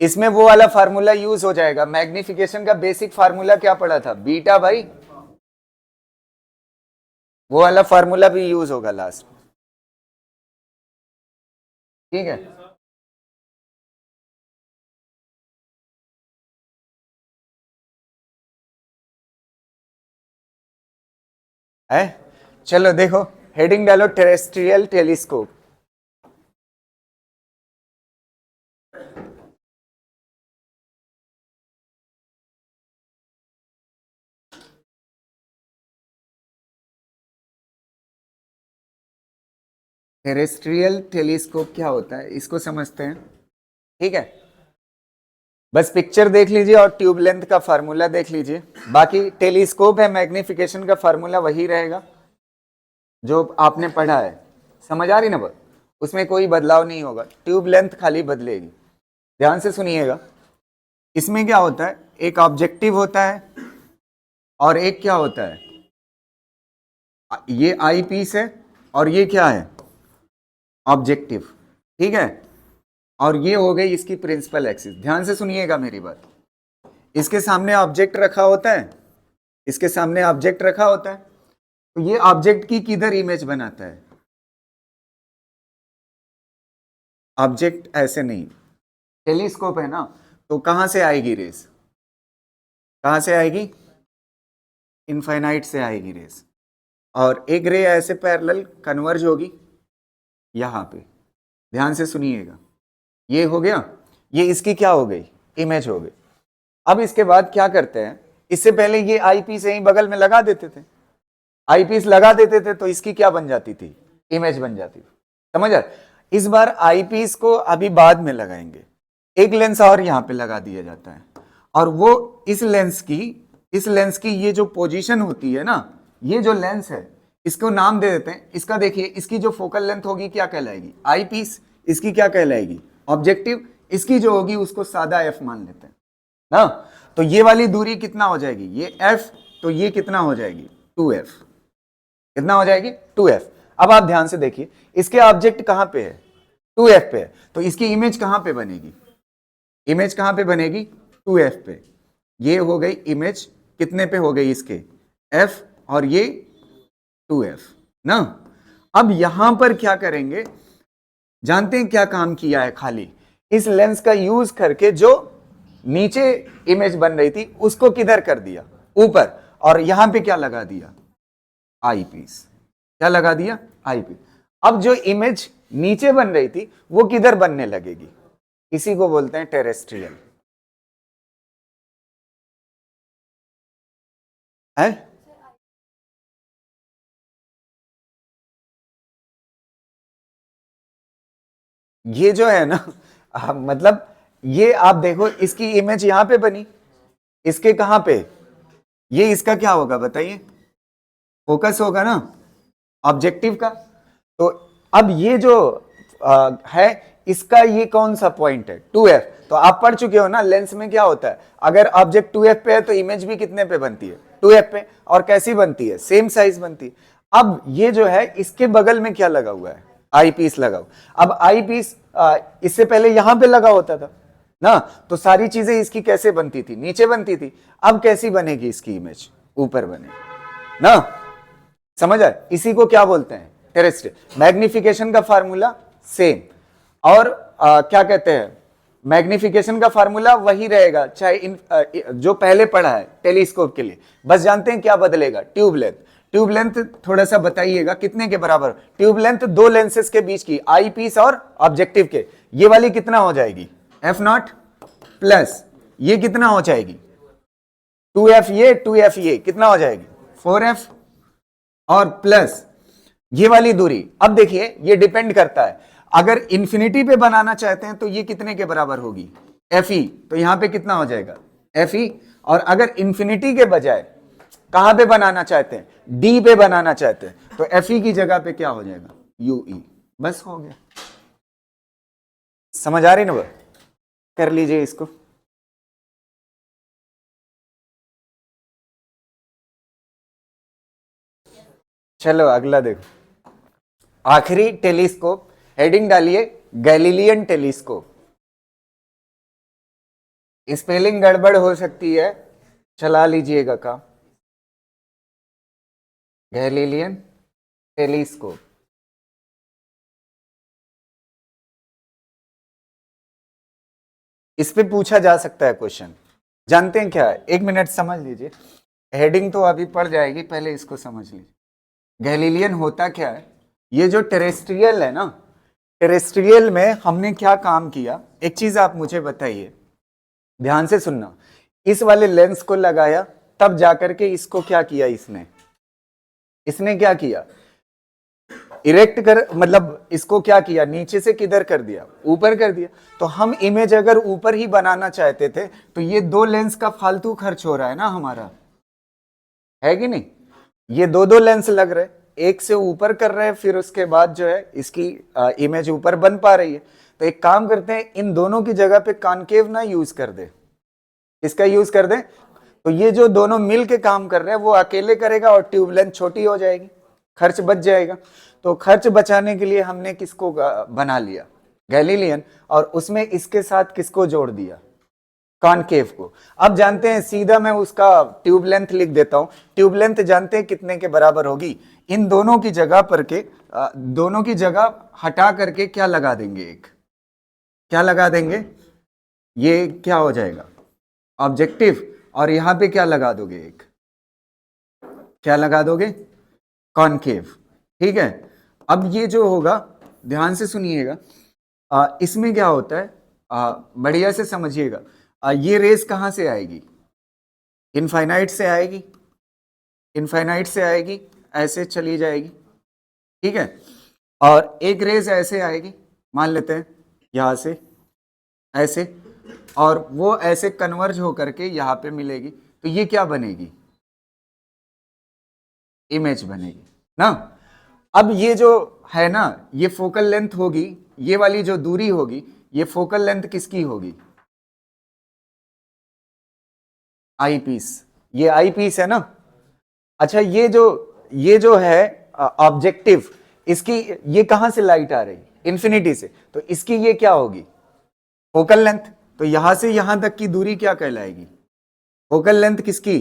इसमें वो वाला फार्मूला यूज हो जाएगा, मैग्निफिकेशन का बेसिक फार्मूला क्या पढ़ा था? बीटा बाई, वो वाला फार्मूला भी यूज होगा लास्ट में। ठीक है? चलो देखो, हेडिंग डालो टेरेस्ट्रियल टेलीस्कोप। टेरेस्ट्रियल टेलीस्कोप क्या होता है, इसको समझते हैं। ठीक है, बस पिक्चर देख लीजिए और ट्यूब लेंथ का फार्मूला देख लीजिए। बाकी टेलीस्कोप है, मैग्निफिकेशन का फार्मूला वही रहेगा जो आपने पढ़ा है। समझ आ रही ना बात? उसमें कोई बदलाव नहीं होगा, ट्यूब लेंथ खाली बदलेगी। ध्यान से सुनिएगा, इसमें क्या होता है, एक ऑब्जेक्टिव होता है और एक क्या होता है, ये आई पीस है और ये क्या है? ऑब्जेक्टिव। ठीक है, और ये हो गई इसकी प्रिंसिपल एक्सिस। ध्यान से सुनिएगा मेरी बात, इसके सामने ऑब्जेक्ट रखा होता है, इसके सामने ऑब्जेक्ट रखा होता है, तो ये ऑब्जेक्ट की किधर इमेज बनाता है? ऑब्जेक्ट ऐसे नहीं, टेलीस्कोप है ना, तो कहां से आएगी रेस? कहां से आएगी? इनफाइनाइट से आएगी रेस, और एक रे ऐसे पैरेलल कन्वर्ज होगी यहां पे। ध्यान से सुनिएगा, ये हो गया, ये इसकी क्या हो गई? इमेज हो गई। अब इसके बाद क्या करते हैं, इससे पहले ये आई पीस यहीं बगल में लगा देते थे, आई पीस लगा देते थे तो इसकी क्या बन जाती थी? इमेज बन जाती थी। समझ आ? इस बार आई पीस को अभी बाद में लगाएंगे, एक लेंस और यहां पे लगा दिया जाता है, और वो इस लेंस की ये जो पोजीशन होती है ना, ये जो लेंस है इसको नाम दे देते हैं। इसका देखिए, इसकी जो फोकल लेंथ होगी क्या कहलाएगी? आई पीस। इसकी क्या कहलाएगी? ऑब्जेक्टिव। इसकी जो होगी उसको सादा एफ मान लेते हैं ना। तो ये वाली दूरी कितना हो जाएगी, ये f, तो ये कितना हो जाएगी 2f, कितना हो जाएगी 2f। अब आप ध्यान से देखिए, इसके ऑब्जेक्ट कहां पे है, 2f पे है, तो इसकी इमेज कहां पे बनेगी, इमेज कहां पे बनेगी 2f पे। ये हो गई इमेज, कितने पे हो गई इसके f, और ये 2f ना। अब यहां पर क्या करेंगे, जानते हैं क्या काम किया है, खाली इस लेंस का यूज करके जो नीचे इमेज बन रही थी उसको किधर कर दिया, ऊपर, और यहां पे क्या लगा दिया, आई पीस, क्या लगा दिया, आई पीस। अब जो इमेज नीचे बन रही थी वो किधर बनने लगेगी, इसी को बोलते हैं टेरेस्ट्रियल है। ये जो है ना मतलब ये आप देखो, इसकी इमेज यहां पे बनी, इसके कहां पे, ये इसका क्या होगा बताइए, फोकस होगा ना ऑब्जेक्टिव का। तो अब ये जो है इसका ये कौन सा पॉइंट है 2f। तो आप पढ़ चुके हो ना लेंस में क्या होता है, अगर ऑब्जेक्ट 2f पे है तो इमेज भी कितने पे बनती है 2f पे, और कैसी बनती है, सेम साइज बनती है। अब ये जो है इसके बगल में क्या लगा हुआ है, आई पीस लगा हुआ। अब आई पीस इससे पहले यहां पे लगा होता था ना, तो सारी चीजें इसकी कैसे बनती थी, नीचे बनती थी। अब कैसी बनेगी इसकी इमेज, ऊपर बनेगी ना, समझ आए, इसी को क्या बोलते हैं टेरेस्ट्रियल। मैग्निफिकेशन का फार्मूला सेम, और क्या कहते हैं, मैग्निफिकेशन का फार्मूला वही रहेगा चाहे जो पहले पढ़ा है टेलीस्कोप के लिए, बस जानते हैं क्या बदलेगा, ट्यूब लेंथ। ट्यूब लेंथ थोड़ा सा बताइएगा कितने के बराबर, ट्यूब लेंथ दो लेंसेस के बीच की, आई पीस और ऑब्जेक्टिव के, ये वाली कितना हो जाएगी f0 प्लस ये कितना हो जाएगी 2f, ये 2f ये कितना हो जाएगी 4f, और प्लस ये वाली दूरी। अब देखिए ये डिपेंड करता है, अगर इंफिनिटी पे बनाना चाहते हैं तो ये कितने के बराबर होगी fe, तो यहां पे कितना हो जाएगा fe, और अगर इंफिनिटी के बजाय कहां पे बनाना चाहते हैं, d पे बनाना चाहते हैं, तो fe की जगह पे क्या हो जाएगा ue, बस हो गया। समझ आ रही ना, कर लीजिए इसको। चलो अगला देखो, आखिरी टेलीस्कोप, हेडिंग डालिए गैलीलियन टेलीस्कोप। स्पेलिंग गड़बड़ हो सकती है, चला लीजिएगा काम, गैलीलियन टेलीस्कोप। इस पे पूछा जा सकता है क्वेश्चन, जानते हैं क्या है, एक मिनट समझ लीजिए, हेडिंग तो अभी पड़ जाएगी, पहले इसको समझ लीजिए। गैलीलियन होता क्या है, ये जो टेरेस्ट्रियल है ना, टेरेस्ट्रियल में हमने क्या काम किया, एक चीज आप मुझे बताइए, ध्यान से सुनना, इस वाले लेंस को लगाया, तब जाकर के इसको क्या किया, इसने क्या किया, इरेक्ट कर, मतलब इसको क्या किया, नीचे से किधर कर दिया, ऊपर कर दिया। तो हम इमेज अगर ऊपर ही बनाना चाहते थे तो ये दो लेंस का फालतू खर्च हो रहा है ना हमारा, है कि नहीं, ये दो दो लेंस लग रहे, एक से ऊपर कर रहे हैं, फिर उसके बाद जो है इसकी इमेज ऊपर बन पा रही है। तो एक काम करते हैं, इन दोनों की जगह पे कॉनकेव ना यूज कर दे, इसका यूज कर दे, तो ये जो दोनों मिल के काम कर रहे हैं वो अकेले करेगा और ट्यूब लेंथ छोटी हो जाएगी, खर्च बच जाएगा। तो खर्च बचाने के लिए हमने किसको बना लिया, गैलीलियन, और उसमें इसके साथ किसको जोड़ दिया, कॉनकेव को। अब जानते हैं, सीधा मैं उसका ट्यूब लेंथ लिख देता हूं, ट्यूब लेंथ जानते हैं कितने के बराबर होगी, इन दोनों की जगह पर के दोनों की जगह हटा करके क्या लगा देंगे, एक क्या लगा देंगे, ये क्या हो जाएगा ऑब्जेक्टिव, और यहां पे क्या लगा दोगे, एक क्या लगा दोगे कॉनकेव, ठीक है। अब ये जो होगा, ध्यान से सुनिएगा, इसमें क्या होता है, बढ़िया से समझिएगा, ये रेस कहां से आएगी, इनफाइनाइट से आएगी, इनफाइनाइट से आएगी, ऐसे चली जाएगी, ठीक है, और एक रेस ऐसे आएगी, मान लेते हैं यहां से ऐसे, और वो ऐसे कन्वर्ज होकर के यहां पे मिलेगी, तो ये क्या बनेगी, इमेज बनेगी ना। अब ये जो है ना, ये फोकल लेंथ होगी, ये वाली जो दूरी होगी, ये फोकल लेंथ किसकी होगी, आई पीस, ये आई पीस है ना। अच्छा ये जो है ऑब्जेक्टिव, इसकी ये कहां से लाइट आ रही, इन्फिनिटी से, तो इसकी ये क्या होगी, फोकल लेंथ। तो यहां से यहां तक की दूरी क्या कहलाएगी, फोकल लेंथ किसकी,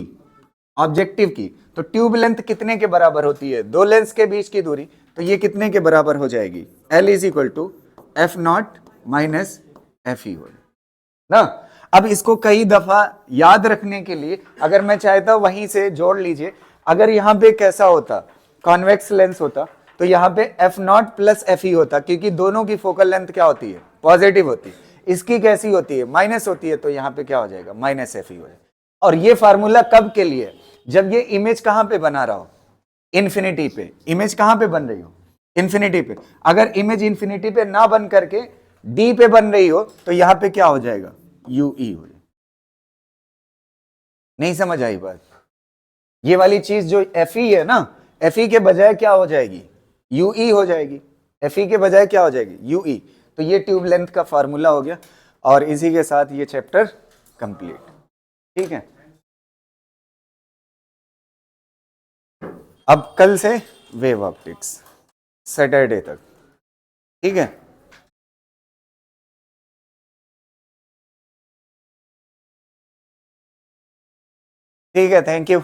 ऑब्जेक्टिव की। तो ट्यूब लेंथ कितने के बराबर होती है, दो लेंस के बीच की दूरी, तो ये कितने के बराबर हो जाएगी, L is equal to F not minus F E ना। अब इसको कई दफा याद रखने के लिए अगर मैं चाहता वहीं से जोड़ लीजिए, अगर यहां पे कैसा होता, कॉन्वेक्स लेंस होता, तो यहां पे एफ नॉट प्लस एफ ई होता, क्योंकि दोनों की फोकल लेंथ क्या होती है, पॉजिटिव होती है। इसकी कैसी होती है, माइनस होती है, तो यहां पे क्या हो जाएगा, माइनस एफ ई हो जाएगा। और ये फार्मूला कब के लिए, जब ये इमेज कहां पे बना रहा हो, इन्फिनिटी पे। इमेज कहां पे बन रही हो, इन्फिनिटी पे। अगर इमेज इन्फिनिटी पे ना बन करके डी पे बन रही हो, तो यहां पे क्या हो जाएगा, यू ई हो जाएगा। नहीं समझ आई बात, ये वाली चीज जो एफ ई है ना, एफ ई के बजाय क्या हो जाएगी, यू ई हो जाएगी। एफ ई के बजाय क्या हो जाएगी, यू ई। तो ये ट्यूब लेंथ का फार्मूला हो गया, और इसी के साथ ये चैप्टर कंप्लीट। ठीक है, अब कल से वेव ऑप्टिक्स, सैटरडे तक। ठीक है, ठीक है, थैंक यू।